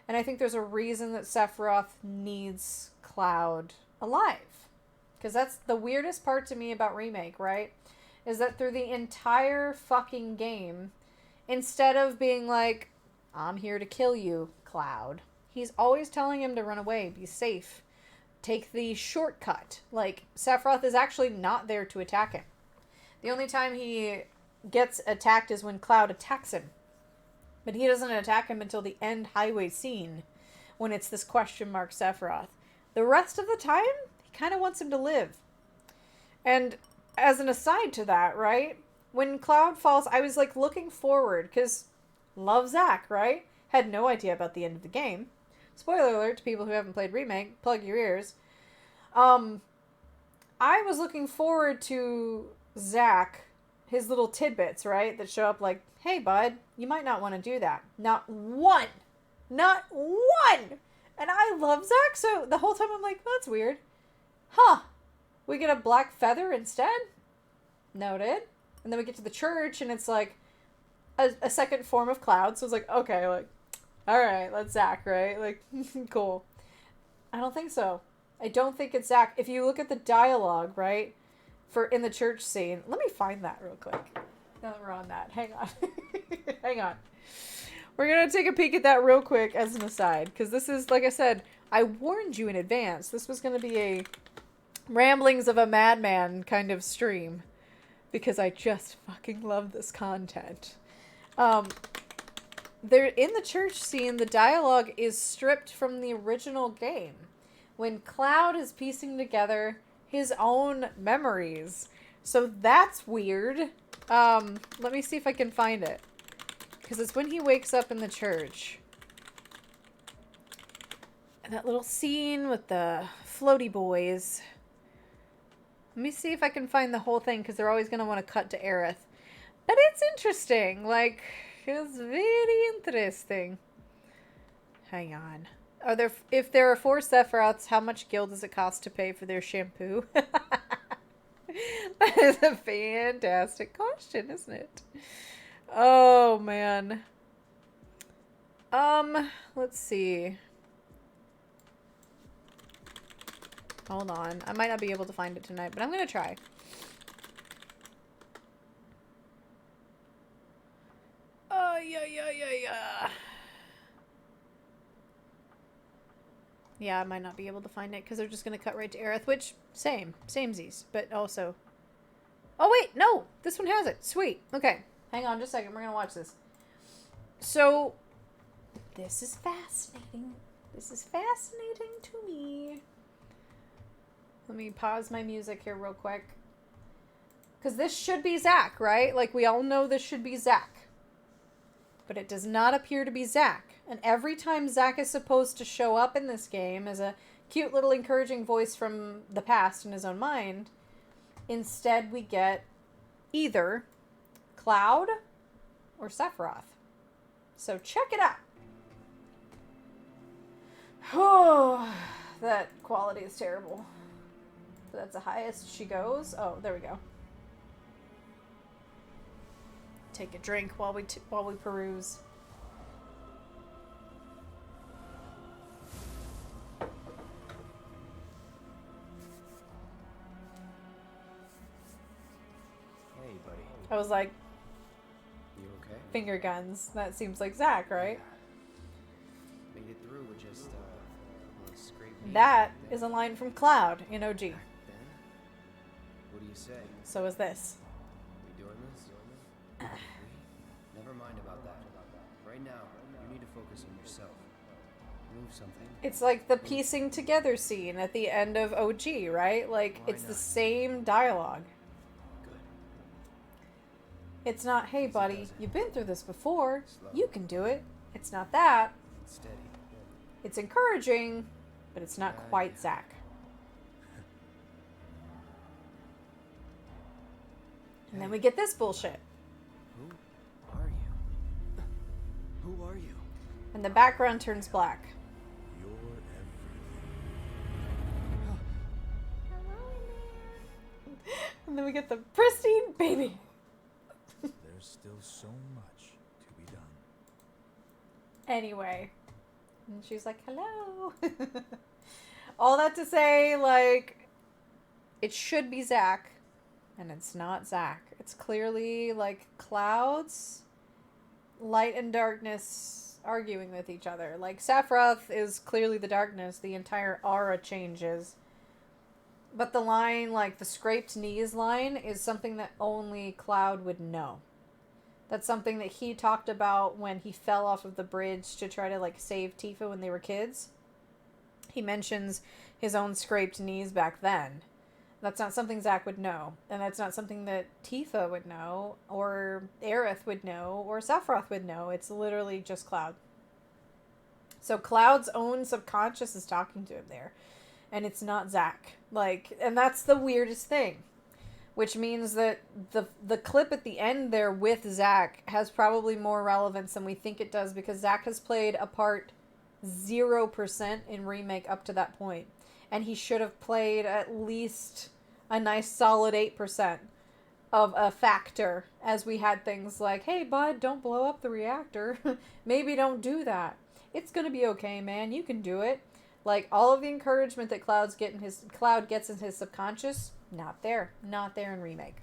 And I think there's a reason that Sephiroth needs Cloud alive. Because that's the weirdest part to me about Remake, right? Is that through the entire fucking game, instead of being like, I'm here to kill you, Cloud, he's always telling him to run away, be safe, take the shortcut. Like, Sephiroth is actually not there to attack him. The only time he gets attacked is when Cloud attacks him. But he doesn't attack him until the end highway scene, when it's this question mark Sephiroth. The rest of the time, he kind of wants him to live. And as an aside to that, right? When Cloud falls, I was like looking forward, because love Zack, right? Had no idea about the end of the game. Spoiler alert to people who haven't played Remake, plug your ears. I was looking forward to Zack, his little tidbits, right? That show up like, hey, bud, you might not want to do that. Not one! Not one! And I love Zack, so the whole time I'm like, well, that's weird. Huh. We get a black feather instead? Noted. And then we get to the church, and it's like a second form of Cloud. So it's like, okay, like, alright, that's Zack, right? Like, cool. I don't think so. I don't think it's Zack. If you look at the dialogue, right, for in the church scene, let me find that real quick. Now that we're on that. Hang on. Hang on. We're going to take a peek at that real quick as an aside. Because this is, like I said, I warned you in advance. This was going to be a ramblings of a madman kind of stream. Because I just fucking love this content. There in the church scene, the dialogue is stripped from the original game. When Cloud is piecing together his own memories. So that's weird. Let me see if I can find it. Because it's when he wakes up in the church. And that little scene with the floaty boys. Let me see if I can find the whole thing, because they're always going to want to cut to Aerith. But it's interesting. Like, it's very interesting. Hang on. If there are 4 Sephiroths, how much gil does it cost to pay for their shampoo? That is a fantastic question, isn't it? Oh, man. Let's see. Hold on. I might not be able to find it tonight, but I'm going to try. Oh, yeah. Yeah, I might not be able to find it because they're just going to cut right to Aerith, which, samesies, but also... Oh, wait, no! This one has it. Sweet. Okay, hang on just a second. We're going to watch this. So, this is fascinating. This is fascinating to me. Let me pause my music here real quick. Because this should be Zack, right? Like, we all know this should be Zack. But it does not appear to be Zack. And every time Zack is supposed to show up in this game as a cute little encouraging voice from the past in his own mind, instead we get either Cloud or Sephiroth. So check it out. Oh, that quality is terrible. But that's the highest she goes. Oh, there we go. Take a drink while we peruse. Hey, buddy. I was like, You okay? finger guns. That seems like Zack, right? Yeah. Made it through with just a scrape knee. That is a line from Cloud in OG. Then? What do you say? So is this. We doing this? Never mind about that. Right now, you need to focus on yourself. Move something. It's like the piecing together scene at the end of OG, right? Like, it's the same dialogue. Good. It's not, hey buddy, you've been through this before. You can do it. It's not that. Steady. It's encouraging, but it's not quite Zack. And then we get this bullshit. Who are you? Who are you? And the background turns black. You're everything. And then we get the pristine baby. There's still so much to be done. Anyway. And she's like, hello. All that to say, like, it should be Zach. And it's not Zach. It's clearly, like, clouds, light and darkness arguing with each other. Like, Sephiroth is clearly the darkness. The entire aura changes. But the line, like, the scraped knees line is something that only Cloud would know. That's something that he talked about when he fell off of the bridge to try to, like, save Tifa when they were kids. He mentions his own scraped knees back then. That's not something Zack would know. And that's not something that Tifa would know, or Aerith would know, or Sephiroth would know. It's literally just Cloud. So Cloud's own subconscious is talking to him there. And it's not Zack. Like, and that's the weirdest thing. Which means that the clip at the end there with Zack has probably more relevance than we think it does, because Zack has played a part 0% in Remake up to that point. And he should have played at least a nice solid 8% of a factor, as we had things like, hey bud, don't blow up the reactor. Maybe don't do that. It's gonna be okay, man. You can do it. Like, all of the encouragement that Cloud gets in his subconscious, not there. Not there in Remake.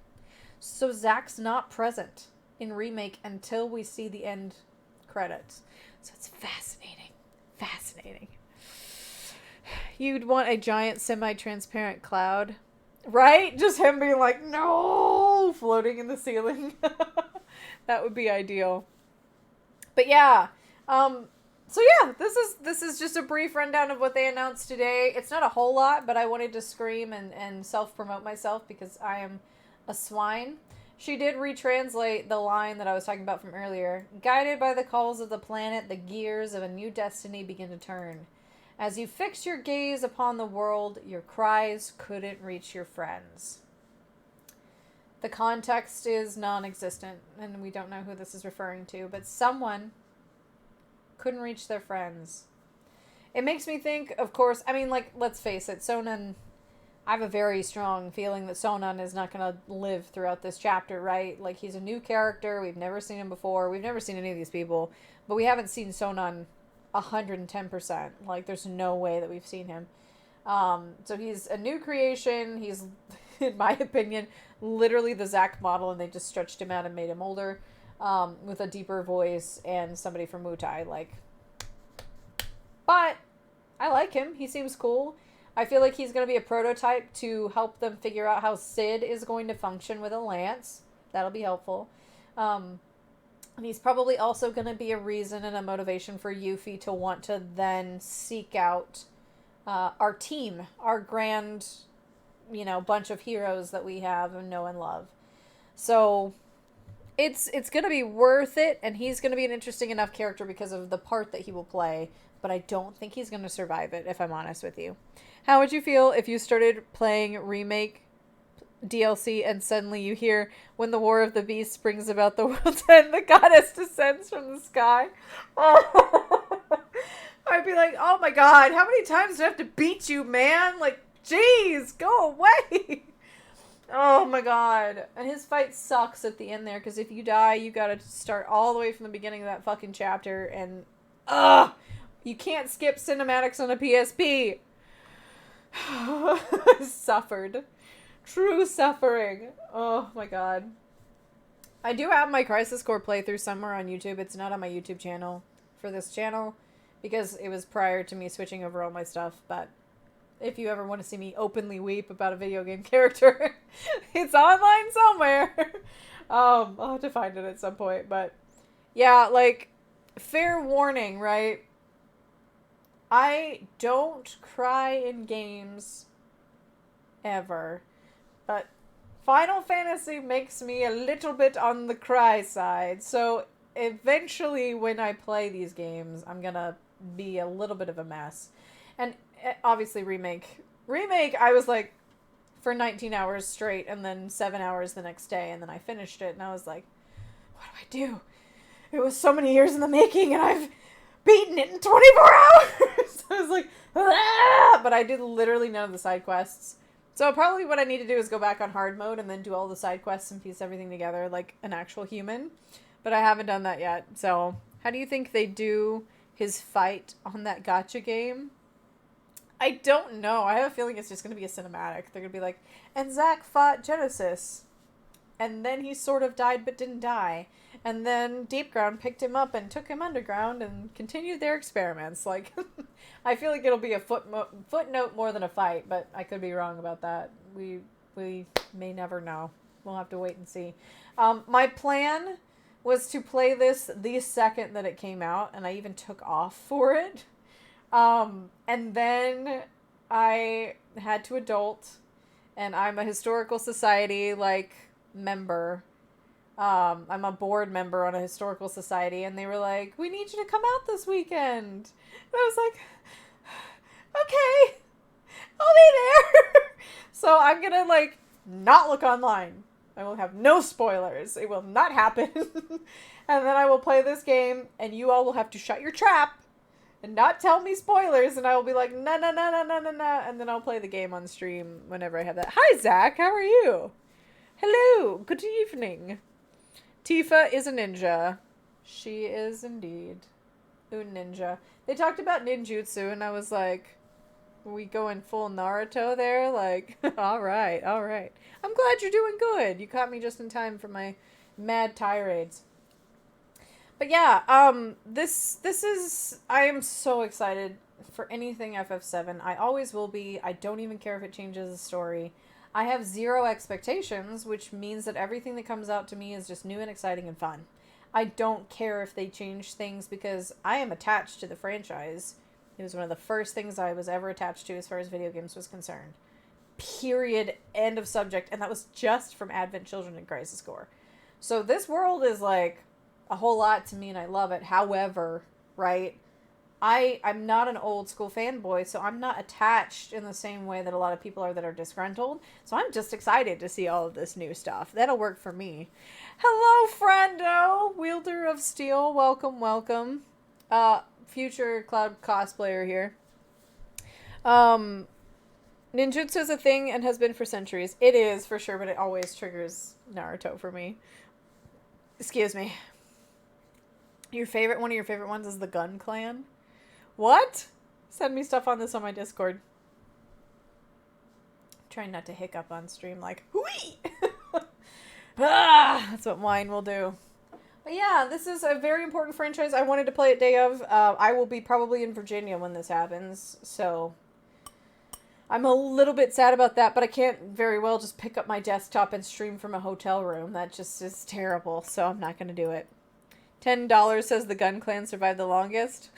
So Zack's not present in Remake until we see the end credits. So it's fascinating. Fascinating. You'd want a giant semi-transparent Cloud, right? Just him being like, no, floating in the ceiling. That would be ideal. But yeah, so yeah, this is just a brief rundown of what they announced today. It's not a whole lot, but I wanted to scream and self-promote myself because I am a swine. She did retranslate the line that I was talking about from earlier. Guided by the calls of the planet, the gears of a new destiny begin to turn. As you fix your gaze upon the world, your cries couldn't reach your friends. The context is non-existent, and we don't know who this is referring to, but someone couldn't reach their friends. It makes me think, of course, I mean, like, let's face it, Sonon, I have a very strong feeling that Sonon is not going to live throughout this chapter, right? Like, he's a new character, we've never seen him before, we've never seen any of these people, but we haven't seen Sonon 110%. Like, there's no way that we've seen him. So he's a new creation, he's, in my opinion, literally the Zack model, and they just stretched him out and made him older. With a deeper voice and somebody from Mutai, like. But I like him. He seems cool. I feel like he's going to be a prototype to help them figure out how Sid is going to function with a lance. That'll be helpful. And he's probably also going to be a reason and a motivation for Yuffie to want to then seek out our team, our grand, bunch of heroes that we have and know and love. So it's going to be worth it, and he's going to be an interesting enough character because of the part that he will play, but I don't think he's going to survive it, if I'm honest with you. How would you feel if you started playing Remake DLC and suddenly you hear, when the War of the Beasts brings about the world's end, the goddess descends from the sky? Oh, I'd be like, oh my god, how many times do I have to beat you, man? Like, jeez, go away. Oh my god. And his fight sucks at the end there, because if you die, you gotta start all the way from the beginning of that fucking chapter, and you can't skip cinematics on a PSP. Suffered. True suffering. Oh my god. I do have my Crisis Core playthrough somewhere on YouTube. It's not on my YouTube channel for this channel, because it was prior to me switching over all my stuff, but if you ever want to see me openly weep about a video game character, it's online somewhere. I'll have to find it at some point, but yeah, like, fair warning, right? I don't cry in games ever, but Final Fantasy makes me a little bit on the cry side, so eventually when I play these games, I'm gonna be a little bit of a mess. And obviously Remake, I was like, for 19 hours straight, and then 7 hours the next day, and then I finished it, and I was like, what do I do? It was so many years in the making, and I've beaten it in 24 hours! I was like, ah! But I did literally none of the side quests. So probably what I need to do is go back on hard mode and then do all the side quests and piece everything together like an actual human. But I haven't done that yet. So how do you think they do his fight on that gacha game? I don't know. I have a feeling it's just going to be a cinematic. They're going to be like, and Zack fought Genesis. And then he sort of died but didn't die. And then Deep Ground picked him up and took him underground and continued their experiments. Like, I feel like it'll be a footnote more than a fight, but I could be wrong about that. We may never know. We'll have to wait and see. My plan was to play this the second that it came out, and I even took off for it. And then I had to adult, and I'm a historical society, like, member. I'm a board member on a historical society, and they were like, we need you to come out this weekend. And I was like, okay, I'll be there. So I'm gonna, like, not look online. I will have no spoilers. It will not happen. And then I will play this game, and you all will have to shut your trap and not tell me spoilers, and I will be like, no, and then I'll play the game on stream whenever I have that. Hi, Zach. How are you? Hello. Good evening. Tifa is a ninja. She is indeed a ninja. They talked about ninjutsu, and I was like, are we going full Naruto there? Like, all right. I'm glad you're doing good. You caught me just in time for my mad tirades. But yeah, this is, I am so excited for anything FF7. I always will be. I don't even care if it changes the story. I have zero expectations, which means that everything that comes out to me is just new and exciting and fun. I don't care if they change things because I am attached to the franchise. It was one of the first things I was ever attached to as far as video games was concerned. Period. End of subject. And that was just from Advent Children and Crisis Core. So this world is like a whole lot to me and I love it. However, right, I'm not an old school fanboy, so I'm not attached in the same way that a lot of people are that are disgruntled. So I'm just excited to see all of this new stuff. That'll work for me. Hello, friendo! Wielder of Steel. Welcome. Future Cloud cosplayer here. Ninjutsu is a thing and has been for centuries. It is, for sure, but it always triggers Naruto for me. Excuse me. One of your favorite ones is the Gun Clan? What? Send me stuff on this on my Discord. Trying not to hiccup on stream like, whee! That's what wine will do. But yeah, this is a very important franchise. I wanted to play it day of. I will be probably in Virginia when this happens, so I'm a little bit sad about that, but I can't very well just pick up my desktop and stream from a hotel room. That just is terrible, so I'm not going to do it. $10 says the Gun Clan survived the longest.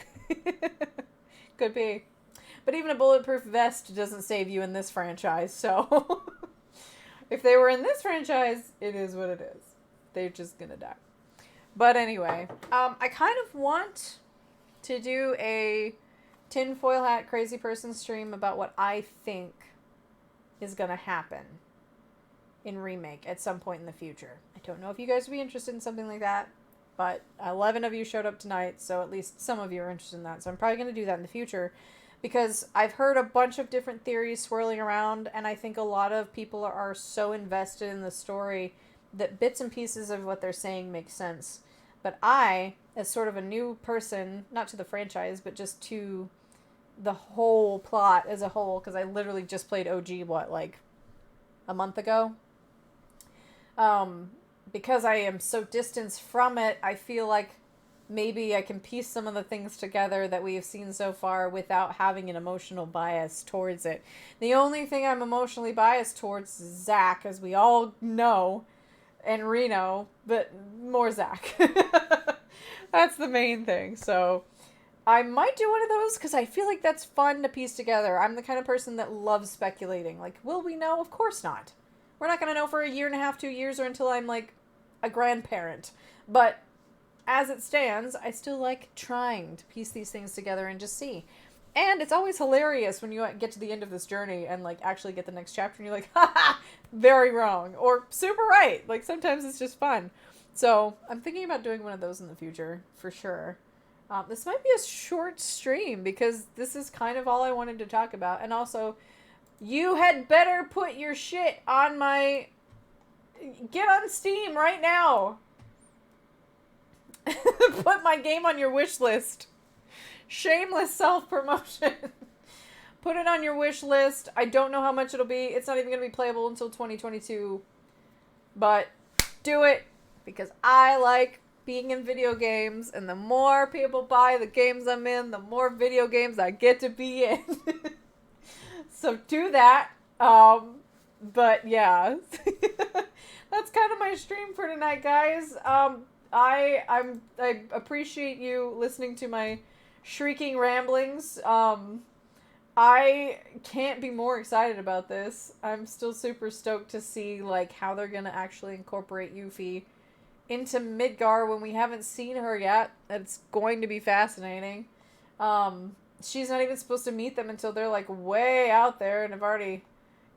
Could be. But even a bulletproof vest doesn't save you in this franchise, so if they were in this franchise, it is what it is. They're just gonna die. But anyway, I kind of want to do a tinfoil hat crazy person stream about what I think is gonna happen in Remake at some point in the future. I don't know if you guys would be interested in something like that. But 11 of you showed up tonight, so at least some of you are interested in that. So I'm probably going to do that in the future because I've heard a bunch of different theories swirling around, and I think a lot of people are so invested in the story that bits and pieces of what they're saying make sense. But I, as sort of a new person, not to the franchise, but just to the whole plot as a whole, because I literally just played OG, like a month ago? Because I am so distanced from it, I feel like maybe I can piece some of the things together that we have seen so far without having an emotional bias towards it. The only thing I'm emotionally biased towards is Zack, as we all know, and Reno, but more Zack. That's the main thing. So I might do one of those because I feel like that's fun to piece together. I'm the kind of person that loves speculating. Like, will we know? Of course not. We're not going to know for a year and a half, 2 years, or until I'm like a grandparent. But as it stands, I still like trying to piece these things together and just see. And it's always hilarious when you get to the end of this journey and like actually get the next chapter and you're like, haha, very wrong. Or super right. Like sometimes it's just fun. So I'm thinking about doing one of those in the future for sure. This might be a short stream because this is kind of all I wanted to talk about. And also, You had better put your shit on my... Get on Steam right now. Put my game on your wish list. Shameless self-promotion. Put it on your wish list. I don't know how much it'll be. It's not even going to be playable until 2022. But do it. Because I like being in video games. And the more people buy the games I'm in, the more video games I get to be in. So do that. But yeah. That's kind of my stream for tonight, guys. I appreciate you listening to my shrieking ramblings. I can't be more excited about this. I'm still super stoked to see like how they're gonna actually incorporate Yuffie into Midgar when we haven't seen her yet. It's going to be fascinating. She's not even supposed to meet them until they're like way out there and have already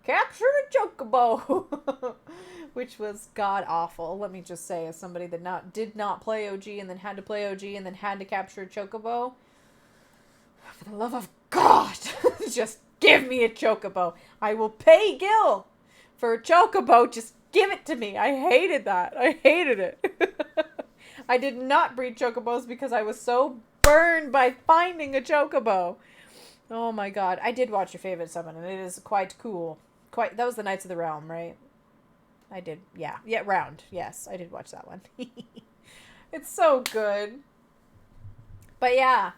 captured a chocobo. Which was god awful, let me just say, as somebody that did not play OG and then had to play OG and then had to capture a chocobo. For the love of God, just give me a chocobo. I will pay Gil for a chocobo. Just give it to me. I hated that. I hated it. I did not breed chocobos because I was so burned by finding a chocobo. Oh my God. I did watch your favorite summon and it is quite cool. That was the Knights of the Realm, right? I did, yeah. Yeah, Round. Yes, I did watch that one. It's so good. But yeah,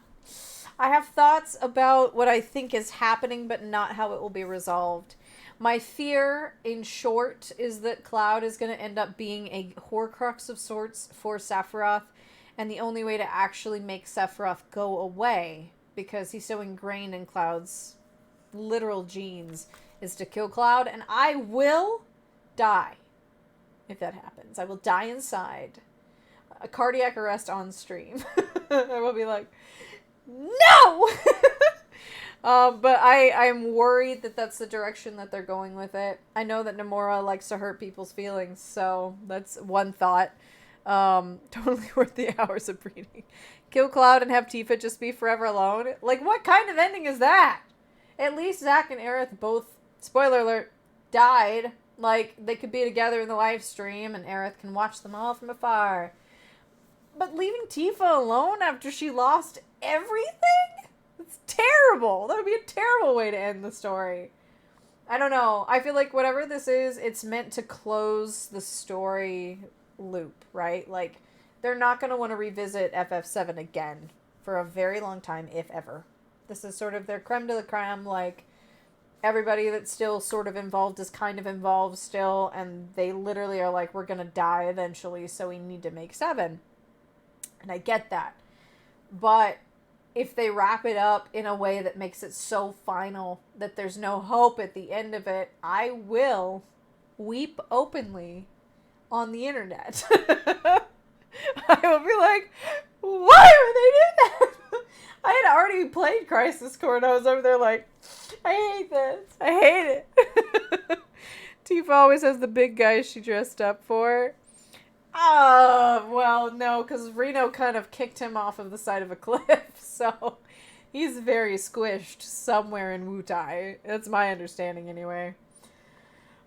I have thoughts about what I think is happening, but not how it will be resolved. My fear, in short, is that Cloud is going to end up being a Horcrux of sorts for Sephiroth, and the only way to actually make Sephiroth go away, because he's so ingrained in Cloud's literal genes, is to kill Cloud, and I will die if that happens. I will die inside. A cardiac arrest on stream. I will be like, no! But I'm worried that that's the direction that they're going with it. I know that Nomura likes to hurt people's feelings, so that's one thought. Totally worth the hours of breeding. Kill Cloud and have Tifa just be forever alone? Like, what kind of ending is that? At least Zack and Aerith both, spoiler alert, died. Like, they could be together in the live stream and Aerith can watch them all from afar. But leaving Tifa alone after she lost everything? It's terrible. That would be a terrible way to end the story. I don't know. I feel like whatever this is, it's meant to close the story loop, right? Like, they're not going to want to revisit FF7 again for a very long time, if ever. This is sort of their creme de la creme, like, everybody that's still sort of involved is kind of involved still, and they literally are like, we're gonna die eventually, so we need to make 7. And I get that. But if they wrap it up in a way that makes it so final that there's no hope at the end of it, I will weep openly on the internet. I will be like, why would they do that? I had already played Crisis Core and I was over there like, I hate this. I hate it. Tifa always has the big guy she dressed up for. Well, no, because Reno kind of kicked him off of the side of a cliff, so he's very squished somewhere in Wutai. That's my understanding anyway.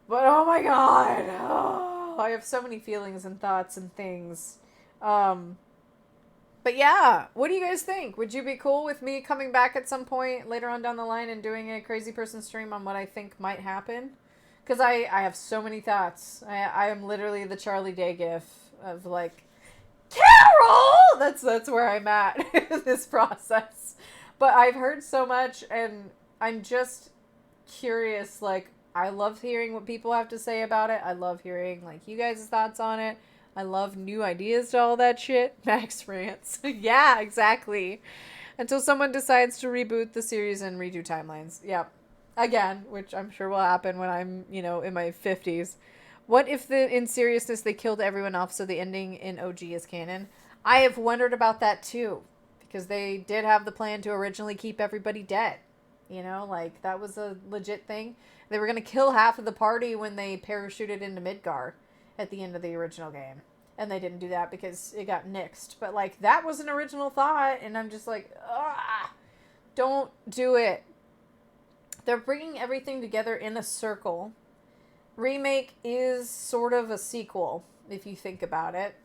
But oh my god, I have so many feelings and thoughts and things. But yeah, what do you guys think? Would you be cool with me coming back at some point later on down the line and doing a crazy person stream on what I think might happen? Because I have so many thoughts. I am literally the Charlie Day gif of like, Carol! That's where I'm at in this process. But I've heard so much and I'm just curious. Like, I love hearing what people have to say about it. I love hearing like you guys' thoughts on it. I love new ideas to all that shit. Max rants. Yeah, exactly. Until someone decides to reboot the series and redo timelines. Yep. Again, which I'm sure will happen when I'm, in my 50s. What if in seriousness they killed everyone off so the ending in OG is canon? I have wondered about that too. Because they did have the plan to originally keep everybody dead. Like that was a legit thing. They were going to kill half of the party when they parachuted into Midgar at the end of the original game. And they didn't do that because it got nixed. But, like, that was an original thought. And I'm just like, don't do it. They're bringing everything together in a circle. Remake is sort of a sequel, if you think about it,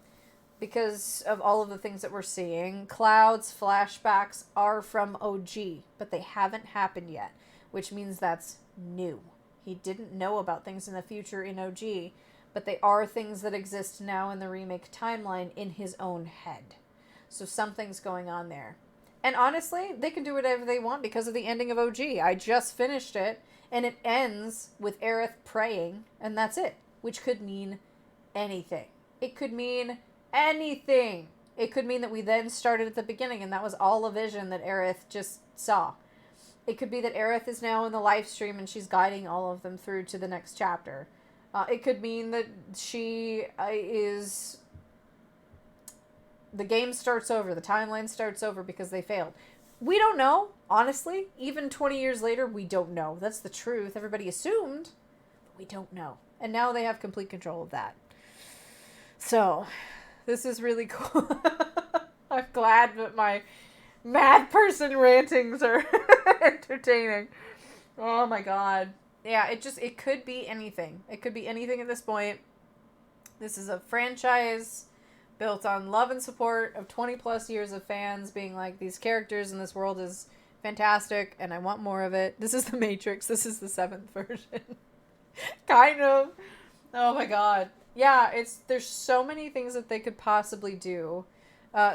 because of all of the things that we're seeing. Cloud's flashbacks are from OG, but they haven't happened yet, which means that's new. He didn't know about things in the future in OG, but they are things that exist now in the remake timeline in his own head. So something's going on there. And honestly, they can do whatever they want because of the ending of OG. I just finished it, and it ends with Aerith praying, and that's it. Which could mean anything. It could mean anything. It could mean that we then started at the beginning, and that was all a vision that Aerith just saw. It could be that Aerith is now in the live stream, and she's guiding all of them through to the next chapter. It could mean that she is... The game starts over. The timeline starts over because they failed. We don't know, honestly. Even 20 years later, we don't know. That's the truth. Everybody assumed, but we don't know. And now they have complete control of that. So, this is really cool. I'm glad that my mad person rantings are entertaining. Oh my god. Yeah, it could be anything. It could be anything at this point. This is a franchise built on love and support of 20 plus years of fans being like, these characters in this world is fantastic and I want more of it. This is the Matrix. This is the 7th version. Kind of. Oh my god. Yeah, there's so many things that they could possibly do.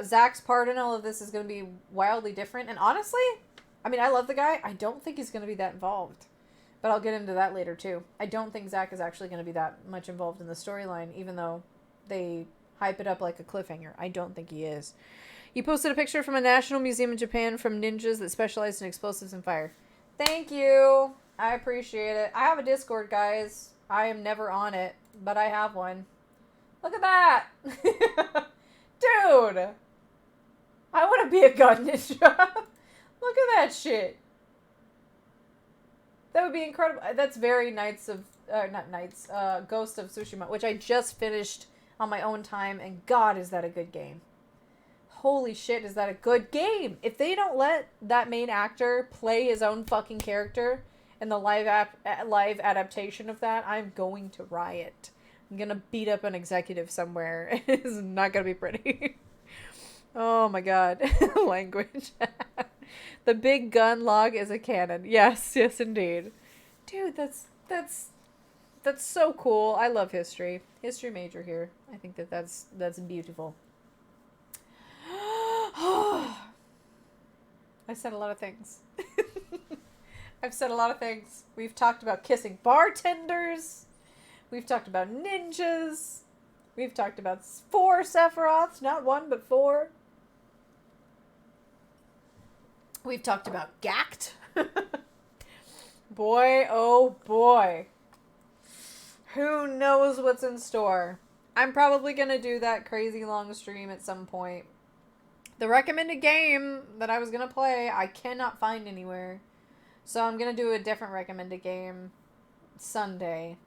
Zach's part in all of this is going to be wildly different. And honestly, I mean, I love the guy. I don't think he's going to be that involved. But I'll get into that later, too. I don't think Zach is actually going to be that much involved in the storyline, even though they hype it up like a cliffhanger. I don't think he is. You posted a picture from a national museum in Japan from ninjas that specialize in explosives and fire. Thank you. I appreciate it. I have a Discord, guys. I am never on it, but I have one. Look at that. Dude. I want to be a gun ninja. Look at that shit. That would be incredible. That's very Ghost of Tsushima, which I just finished on my own time, and God, is that a good game. Holy shit, is that a good game. If they don't let that main actor play his own fucking character in the live adaptation of that, I'm going to riot. I'm going to beat up an executive somewhere. It's not going to be pretty. Oh my god. Language. The big gun log is a cannon. Yes, yes indeed. Dude, that's so cool. I love history. History major here. I think that's beautiful. I said a lot of things. I've said a lot of things. We've talked about kissing bartenders. We've talked about ninjas. We've talked about 4 Sephiroths. Not 1, but 4. We've talked about Gact. Boy, oh boy. Who knows what's in store? I'm probably going to do that crazy long stream at some point. The recommended game that I was going to play, I cannot find anywhere. So I'm going to do a different recommended game Sunday.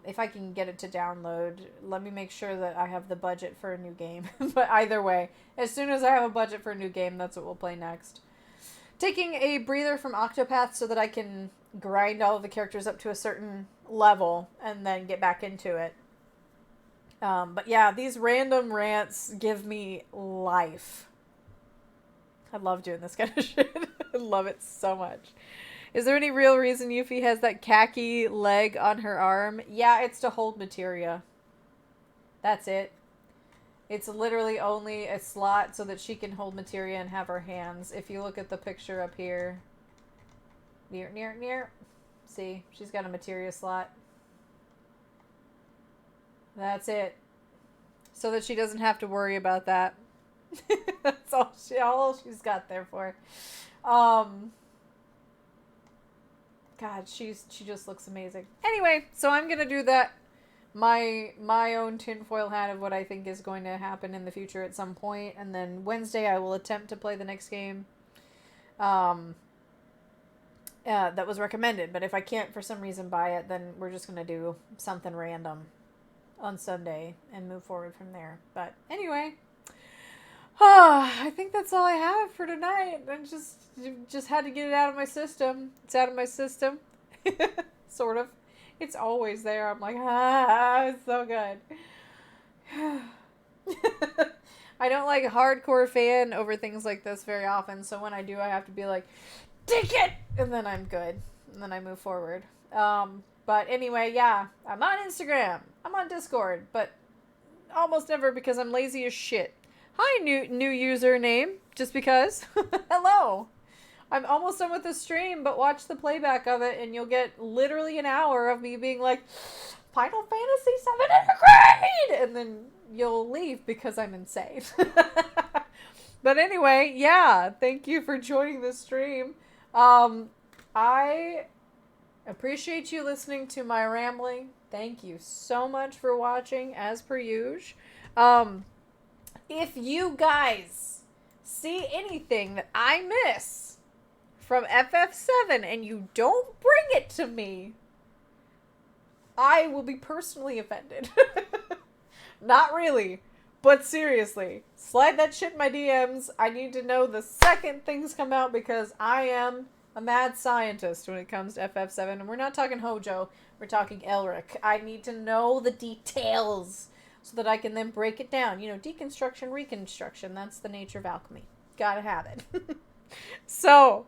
If I can get it to download. Let me make sure that I have the budget for a new game. But either way, as soon as I have a budget for a new game, that's what we'll play next. Taking a breather from Octopath so that I can grind all of the characters up to a certain level and then get back into it. But yeah, these random rants give me life. I love doing this kind of shit. I love it so much. Is there any real reason Yuffie has that khaki leg on her arm? Yeah, it's to hold materia. That's it. It's literally only a slot so that she can hold materia and have her hands. If you look at the picture up here. Near. See, she's got a materia slot. That's it. So that she doesn't have to worry about that. That's all she's got there for. God, she just looks amazing. Anyway, so I'm gonna do that. My own tinfoil hat of what I think is going to happen in the future at some point, and then Wednesday I will attempt to play the next game. That was recommended, but if I can't for some reason buy it, then we're just gonna do something random on Sunday and move forward from there. But anyway, I think that's all I have for tonight. I just had to get it out of my system. It's out of my system. Sort of. It's always there. I'm like, it's so good. I don't like hardcore fan over things like this very often, so when I do, I have to be like, take it! And then I'm good. And then I move forward. But anyway, yeah. I'm on Instagram. I'm on Discord, but almost never because I'm lazy as shit. Hi, new username, just because. Hello. I'm almost done with the stream, but watch the playback of it, and you'll get literally an hour of me being like, Final Fantasy VII Intergrade! And then you'll leave because I'm insane. But anyway, yeah, thank you for joining the stream. I appreciate you listening to my rambling. Thank you so much for watching, as per usual. If you guys see anything that I miss from FF7 and you don't bring it to me, I will be personally offended. Not really, but seriously, slide that shit in my DMs. I need to know the second things come out because I am a mad scientist when it comes to FF7. And we're not talking Hojo, we're talking Elric. I need to know the details so that I can then break it down. You know, deconstruction, reconstruction. That's the nature of alchemy. Gotta have it. So,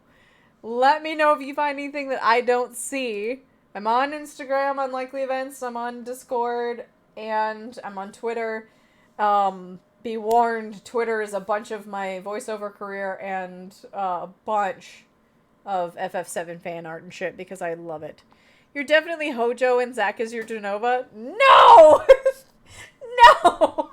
let me know if you find anything that I don't see. I'm on Instagram, unlikelyevents. I'm on Discord. And I'm on Twitter. Be warned, Twitter is a bunch of my voiceover career and a bunch of FF7 fan art and shit because I love it. You're definitely Hojo and Zack is your Genova? No! No!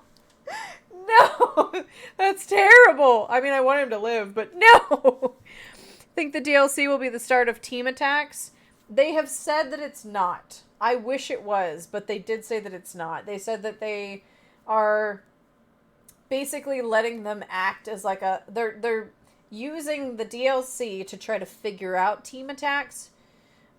No! That's terrible! I mean, I want him to live, but no! I think the DLC will be the start of team attacks. They have said that it's not. I wish it was, but they did say that it's not. They said that they are basically letting them act as like a... They're using the DLC to try to figure out team attacks,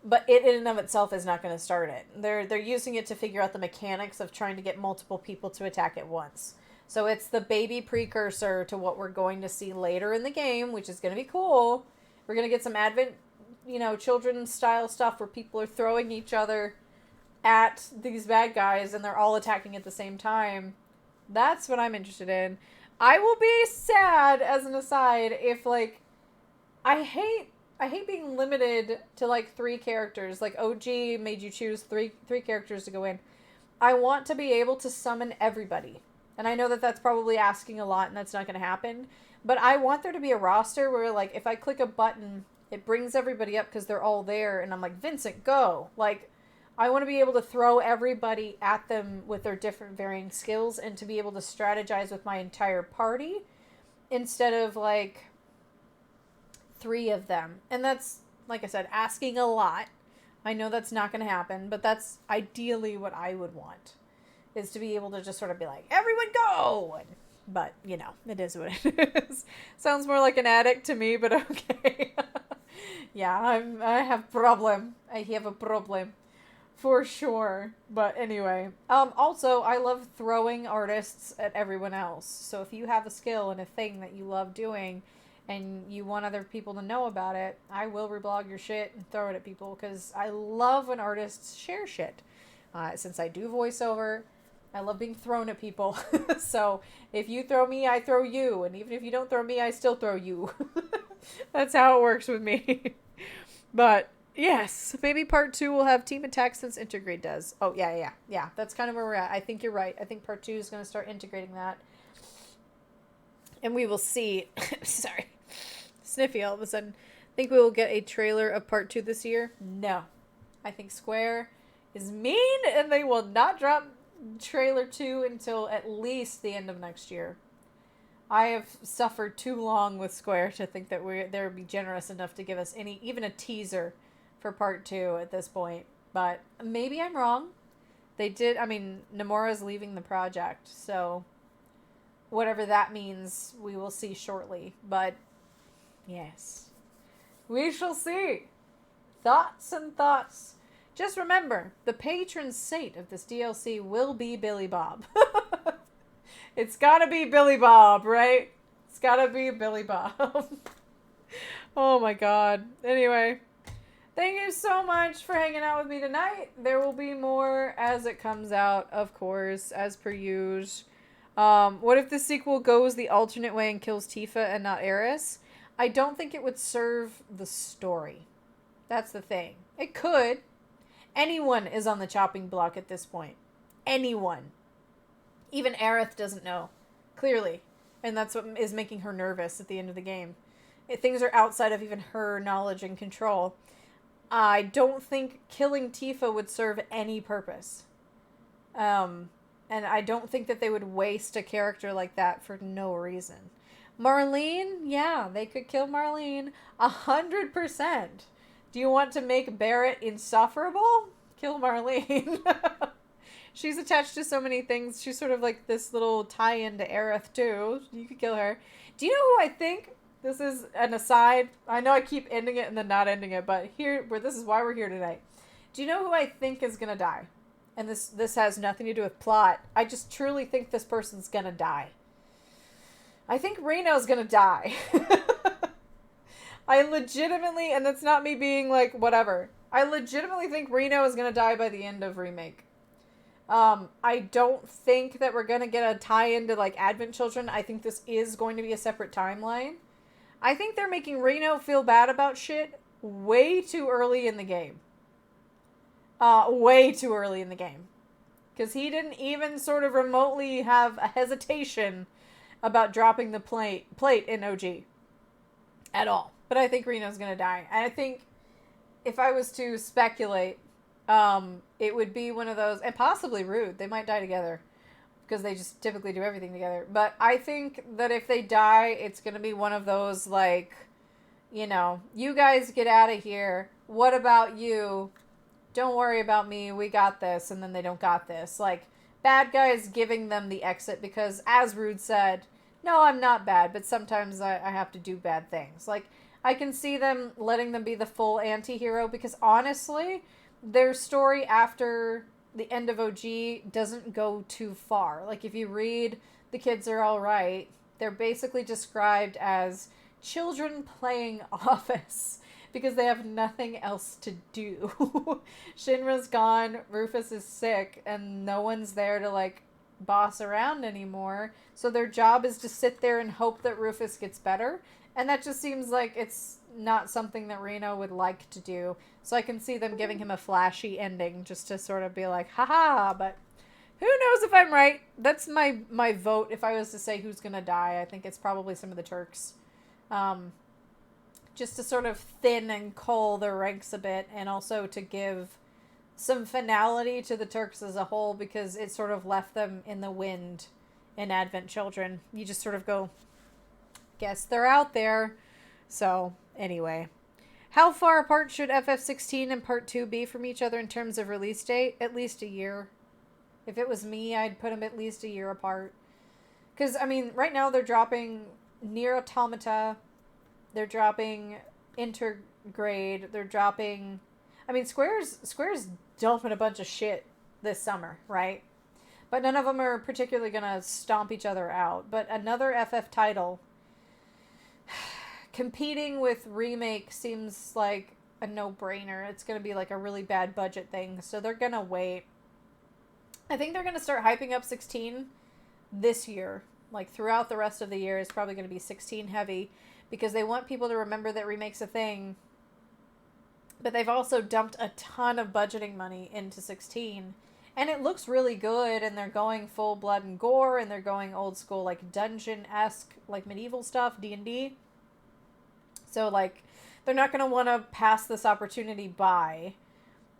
but it in and of itself is not going to start it. They're using it to figure out the mechanics of trying to get multiple people to attack at once. So it's the baby precursor to what we're going to see later in the game, which is going to be cool. We're going to get some Advent, you know, children's style stuff where people are throwing each other at these bad guys and they're all attacking at the same time. That's what I'm interested in. I will be sad, as an aside, if, like, I hate being limited to, like, 3 characters. Like, OG made you choose three characters to go in. I want to be able to summon everybody. And I know that that's probably asking a lot and that's not going to happen. But I want there to be a roster where, like, if I click a button, it brings everybody up because they're all there. And I'm like, Vincent, go! Like, I want to be able to throw everybody at them with their different varying skills and to be able to strategize with my entire party instead of, like, 3 of them. And that's, like I said, asking a lot. I know that's not going to happen, but that's ideally what I would want, is to be able to just sort of be like, everyone go! But, you know, it is what it is. Sounds more like an addict to me, but okay. Yeah, I have problem. I have a problem. For sure. But anyway. Also, I love throwing artists at everyone else. So if you have a skill and a thing that you love doing and you want other people to know about it, I will reblog your shit and throw it at people because I love when artists share shit. Since I do voiceover, I love being thrown at people. So if you throw me, I throw you. And even if you don't throw me, I still throw you. That's how it works with me. But yes, maybe part 2 will have team attacks since Intergrade does. Oh, yeah. That's kind of where we're at. I think you're right. I think part 2 is going to start integrating that. And we will see. Sorry. Sniffy all of a sudden. Think we will get a trailer of part 2 this year? No. I think Square is mean and they will not drop trailer 2 until at least the end of next year. I have suffered too long with Square to think that they would be generous enough to give us even a teaser for part 2 at this point. But maybe I'm wrong. They did, I mean, Nomura's leaving the project, so whatever that means, we will see shortly. But yes, we shall see. Thoughts and thoughts. Just remember, the patron saint of this DLC will be Billy Bob. It's gotta be Billy Bob, right? It's gotta be Billy Bob. Oh my god. Anyway, thank you so much for hanging out with me tonight. There will be more as it comes out, of course, as per usual. What if the sequel goes the alternate way and kills Tifa and not Eris? I don't think it would serve the story. That's the thing. It could. Anyone is on the chopping block at this point. Anyone. Even Aerith doesn't know. Clearly. And that's what is making her nervous at the end of the game. Things are outside of even her knowledge and control. I don't think killing Tifa would serve any purpose. And I don't think that they would waste a character like that for no reason. Marlene? Yeah, they could kill Marlene 100%. Do you want to make Barrett insufferable? Kill Marlene. She's attached to so many things. She's sort of like this little tie-in to Aerith, too. You could kill her. Do you know who I think? This is an aside. I know I keep ending it and then not ending it, but this is why we're here tonight. Do you know who I think is going to die? And this has nothing to do with plot. I just truly think this person's going to die. I think Reno's going to die. I legitimately, and that's not me being like, whatever. I legitimately think Reno is going to die by the end of Remake. I don't think that we're going to get a tie-in to, like, Advent Children. I think this is going to be a separate timeline. I think they're making Reno feel bad about shit way too early in the game. Way too early in the game. Because he didn't even sort of remotely have a hesitation about dropping the plate in OG. At all. But I think Reno's going to die. And I think if I was to speculate, it would be one of those, and possibly Rude. They might die together. Because they just typically do everything together. But I think that if they die, it's going to be one of those, like, you know, you guys get out of here. What about you? Don't worry about me. We got this. And then they don't got this. Like, bad guys giving them the exit because, as Rude said, no, I'm not bad, but sometimes I have to do bad things. Like, I can see them letting them be the full anti-hero because, honestly, their story after the end of OG doesn't go too far. Like, if you read The Kids Are Alright, they're basically described as children playing Office because they have nothing else to do. Shinra's gone, Rufus is sick, and no one's there to, like, boss around anymore. So their job is to sit there and hope that Rufus gets better. And that just seems like it's not something that Reno would like to do. So I can see them giving him a flashy ending just to sort of be like, haha, but who knows if I'm right. That's my vote if I was to say who's going to die. I think it's probably some of the Turks. Just to sort of thin and cull their ranks a bit and also to give some finality to the Turks as a whole because it sort of left them in the wind in Advent Children. You just sort of go, guess they're out there. So, anyway. How far apart should FF16 and Part 2 be from each other in terms of release date? At least a year. If it was me, I'd put them at least a year apart. Because, I mean, right now they're dropping Nier Automata. They're dropping Intergrade. They're dropping... I mean, Square's dumping a bunch of shit this summer, right? But none of them are particularly going to stomp each other out. But another FF title competing with Remake seems like a no-brainer. It's going to be like a really bad budget thing. So they're going to wait. I think they're going to start hyping up 16 this year. Like throughout the rest of the year is probably going to be 16 heavy. Because they want people to remember that Remake's a thing. But they've also dumped a ton of budgeting money into 16. And it looks really good. And they're going full blood and gore. And they're going old school, like, dungeon-esque, like, medieval stuff, D&D. So, like, they're not going to want to pass this opportunity by.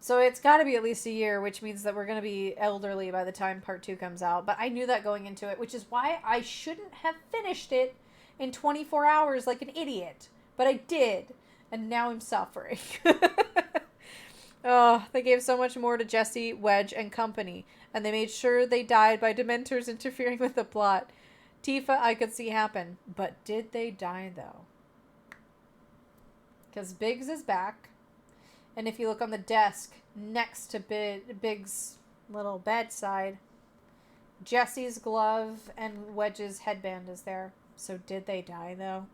So it's got to be at least a year, which means that we're going to be elderly by the time Part 2 comes out. But I knew that going into it, which is why I shouldn't have finished it in 24 hours like an idiot. But I did. And now I'm suffering. Oh, they gave so much more to Jesse, Wedge, and company. And they made sure they died by Dementors interfering with the plot. Tifa, I could see happen. But did they die, though? Because Biggs is back. And if you look on the desk next to Biggs' little bedside, Jesse's glove and Wedge's headband is there. So did they die, though?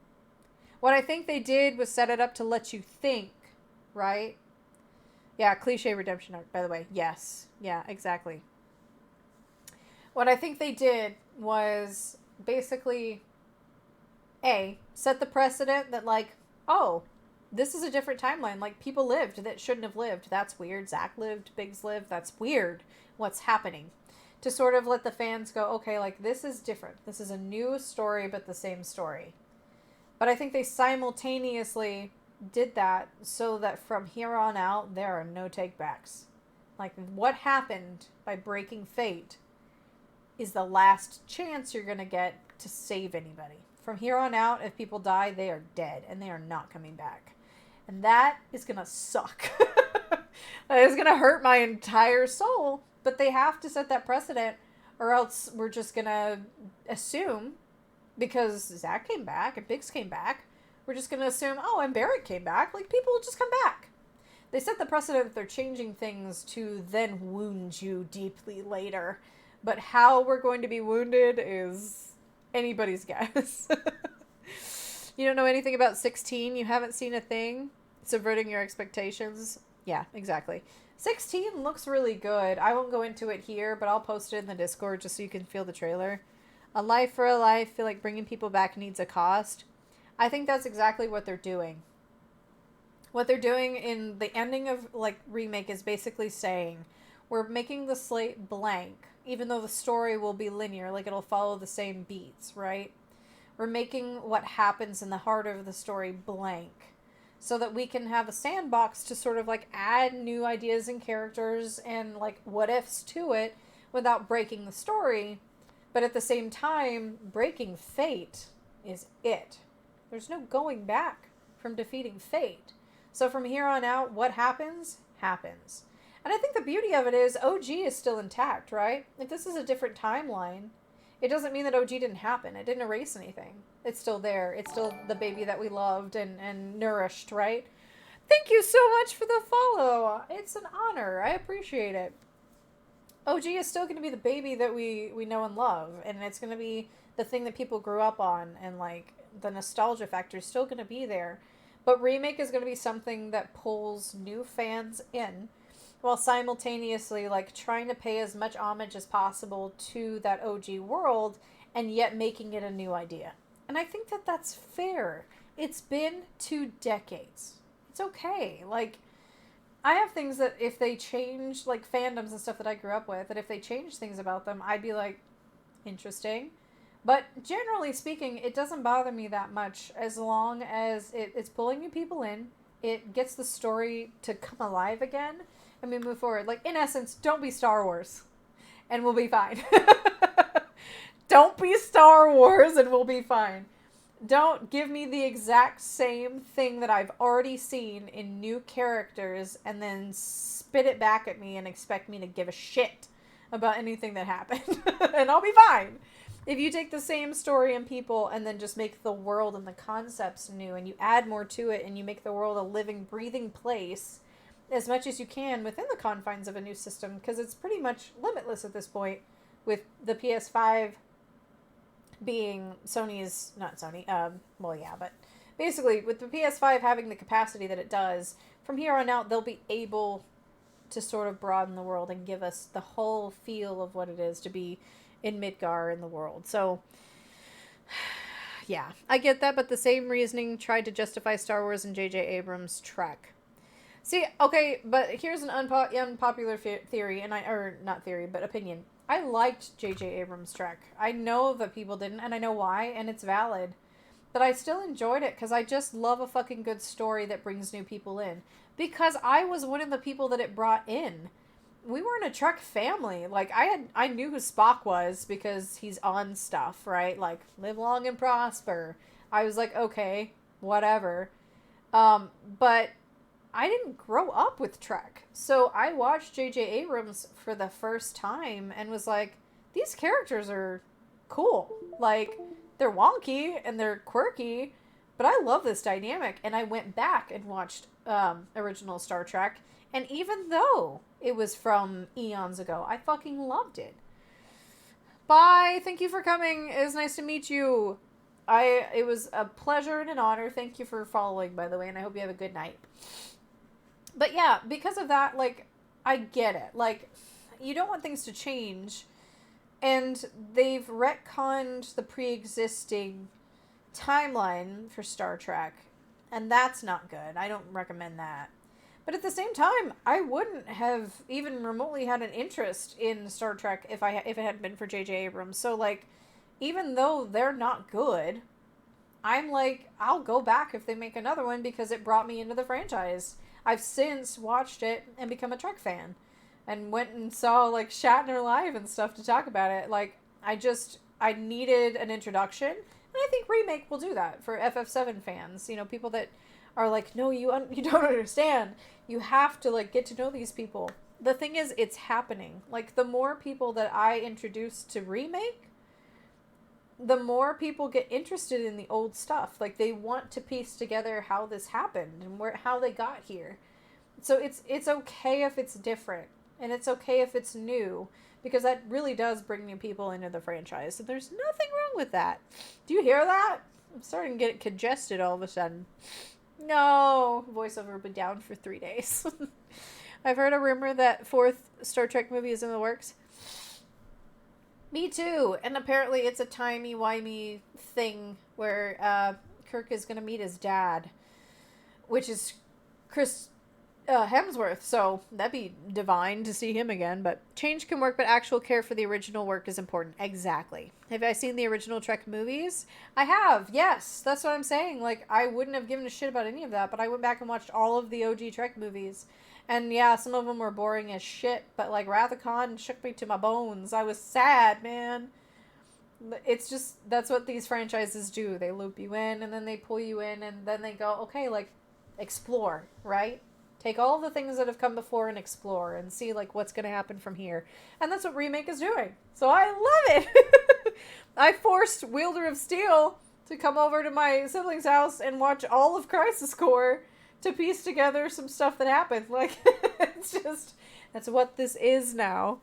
What I think they did was set it up to let you think, right? Yeah, cliche redemption arc, by the way. Yes. Yeah, exactly. What I think they did was basically, A, set the precedent that, like, oh, this is a different timeline. Like, people lived that shouldn't have lived. That's weird. Zach lived. Biggs lived. That's weird. What's happening? To sort of let the fans go, okay, like, this is different. This is a new story, but the same story. But I think they simultaneously did that so that from here on out, there are no takebacks. Like, what happened by breaking fate is the last chance you're going to get to save anybody. From here on out, if people die, they are dead, and they are not coming back. And that is going to suck. That is going to hurt my entire soul. But they have to set that precedent, or else we're just going to assume, because Zach came back and Biggs came back, we're just going to assume, oh, and Barrett came back. Like, people will just come back. They set the precedent that they're changing things to then wound you deeply later. But how we're going to be wounded is anybody's guess. You don't know anything about 16? You haven't seen a thing? Subverting your expectations? Yeah, exactly. 16 looks really good. I won't go into it here, but I'll post it in the Discord just so you can feel the trailer. A Life for a Life, feel like bringing people back needs a cost. I think that's exactly what they're doing. What they're doing in the ending of, like, remake is basically saying, we're making the slate blank, even though the story will be linear, like it'll follow the same beats, right? We're making what happens in the heart of the story blank, so that we can have a sandbox to sort of, like, add new ideas and characters and, like, what ifs to it without breaking the story. But at the same time, breaking fate is it. There's no going back from defeating fate. So from here on out, what happens, happens. And I think the beauty of it is OG is still intact, right? If this is a different timeline, it doesn't mean that OG didn't happen. It didn't erase anything. It's still there. It's still the baby that we loved and nourished, right? Thank you so much for the follow. It's an honor. I appreciate it. OG is still going to be the baby that we know and love. And it's going to be the thing that people grew up on. And, like, the nostalgia factor is still going to be there. But remake is going to be something that pulls new fans in, while simultaneously, like, trying to pay as much homage as possible to that OG world, and yet making it a new idea. And I think that that's fair. It's been 2 decades. It's okay. Like, I have things that if they change, like, fandoms and stuff that I grew up with, that if they change things about them, I'd be like, interesting. But generally speaking, it doesn't bother me that much, as long as it's pulling new people in, it gets the story to come alive again, and we move forward. Like, in essence, don't be Star Wars, and we'll be fine. Don't be Star Wars, and we'll be fine. Don't give me the exact same thing that I've already seen in new characters, and then spit it back at me and expect me to give a shit about anything that happened. And I'll be fine. If you take the same story and people and then just make the world and the concepts new, and you add more to it, and you make the world a living, breathing place as much as you can within the confines of a new system, because it's pretty much limitless at this point, with the PS5 being Sony's, not Sony, well, yeah, but basically with the PS5 having the capacity that it does, from here on out, they'll be able to sort of broaden the world and give us the whole feel of what it is to be in Midgar in the world. So, yeah, I get that, but the same reasoning tried to justify Star Wars and J.J. Abrams' Trek. See, okay, but here's an unpopular theory, or not theory, but opinion. I liked J.J. Abrams' Trek. I know that people didn't, and I know why, and it's valid. But I still enjoyed it, because I just love a fucking good story that brings new people in. Because I was one of the people that it brought in. We were in a Trek family. Like, I knew who Spock was, because he's on stuff, right? Like, live long and prosper. I was like, okay, whatever. But I didn't grow up with Trek. So I watched J.J. Abrams for the first time and was like, these characters are cool. Like, they're wonky and they're quirky, but I love this dynamic. And I went back and watched original Star Trek. And even though it was from eons ago, I fucking loved it. Bye. Thank you for coming. It was nice to meet you. It was a pleasure and an honor. Thank you for following, by the way, and I hope you have a good night. But yeah, because of that, like, I get it. Like, you don't want things to change, and they've retconned the pre-existing timeline for Star Trek, and that's not good. I don't recommend that. But at the same time, I wouldn't have even remotely had an interest in Star Trek if it hadn't been for J.J. Abrams. So, like, even though they're not good, I'm like, I'll go back if they make another one because it brought me into the franchise. I've since watched it and become a Trek fan and went and saw, like, Shatner live and stuff to talk about it. Like, I needed an introduction, and I think Remake will do that for FF7 fans. You know, people that are like, no, you don't understand. You have to, like, get to know these people. The thing is, it's happening. Like, the more people that I introduce to Remake, the more people get interested in the old stuff. Like, they want to piece together how this happened and how they got here. So it's okay if it's different, and it's okay if it's new, because that really does bring new people into the franchise. So there's nothing wrong with that. Do you hear that? I'm starting to get congested all of a sudden. No, voiceover will be down for 3 days. I've heard a rumor that 4th Star Trek movie is in the works. Me too. And apparently it's a timey-wimey thing where Kirk is going to meet his dad, which is Chris Hemsworth. So that'd be divine to see him again. But change can work, but actual care for the original work is important. Exactly. Have I seen the original Trek movies? I have. Yes. That's what I'm saying. Like, I wouldn't have given a shit about any of that, but I went back and watched all of the OG Trek movies. And yeah, some of them were boring as shit, but like Wrath of Khan shook me to my bones. I was sad, man. It's just, that's what these franchises do. They loop you in, and then they pull you in, and then they go, okay, like, explore, right? Take all the things that have come before and explore and see, like, what's going to happen from here. And that's what Remake is doing. So I love it. I forced Wielder of Steel to come over to my sibling's house and watch all of Crisis Core to piece together some stuff that happened. Like, it's just, that's what this is now.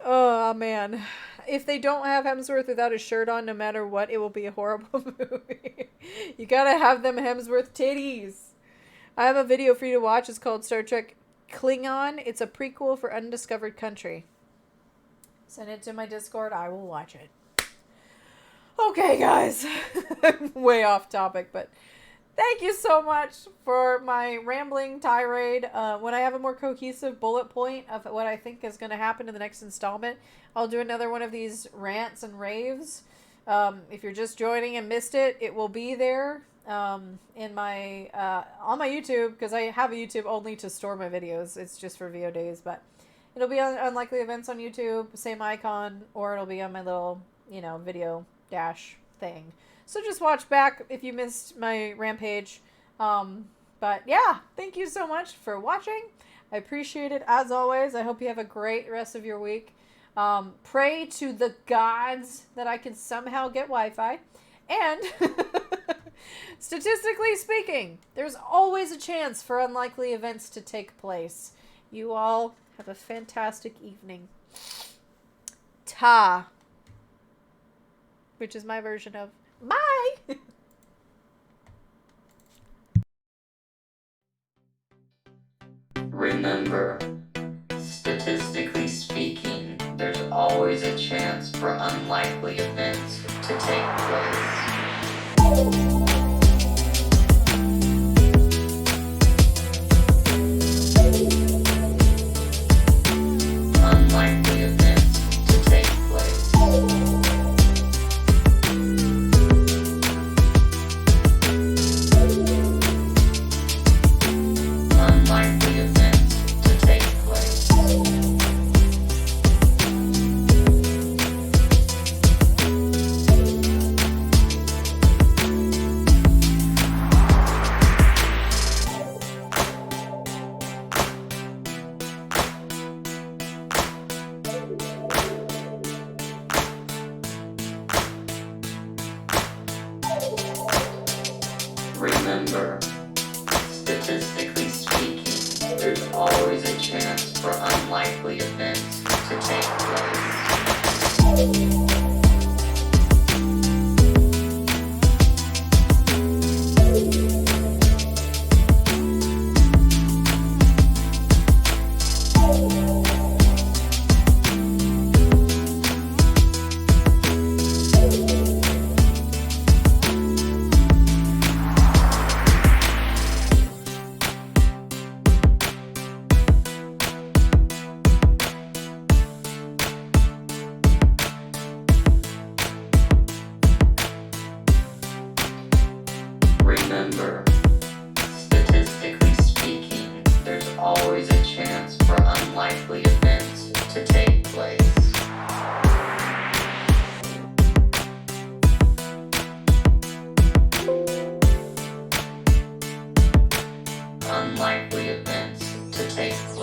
Oh, man. If they don't have Hemsworth without his shirt on, no matter what, it will be a horrible movie. You gotta have them Hemsworth titties. I have a video for you to watch. It's called Star Trek Klingon. It's a prequel for Undiscovered Country. Send it to my Discord. I will watch it. Okay, guys. I'm way off topic, but thank you so much for my rambling tirade. When I have a more cohesive bullet point of what I think is going to happen in the next installment, I'll do another one of these rants and raves. If you're just joining and missed it, it will be there in my on my YouTube, because I have a YouTube only to store my videos. It's just for VO days, but it'll be on Unlikely Events on YouTube, same icon, or it'll be on my little, video dash thing. So just watch back if you missed my rampage. But yeah, thank you so much for watching. I appreciate it as always. I hope you have a great rest of your week. Pray to the gods that I can somehow get Wi-Fi. And statistically speaking, there's always a chance for unlikely events to take place. You all have a fantastic evening. Ta. Which is my version of bye. Remember, statistically speaking, there's always a chance for unlikely events to take place. Unlikely events to take place. Unlikely events to take place. Remember, statistically speaking, there's always a chance for unlikely events to take place. However, statistically speaking, there's always a chance for unlikely events to take place. Unlikely events to take place.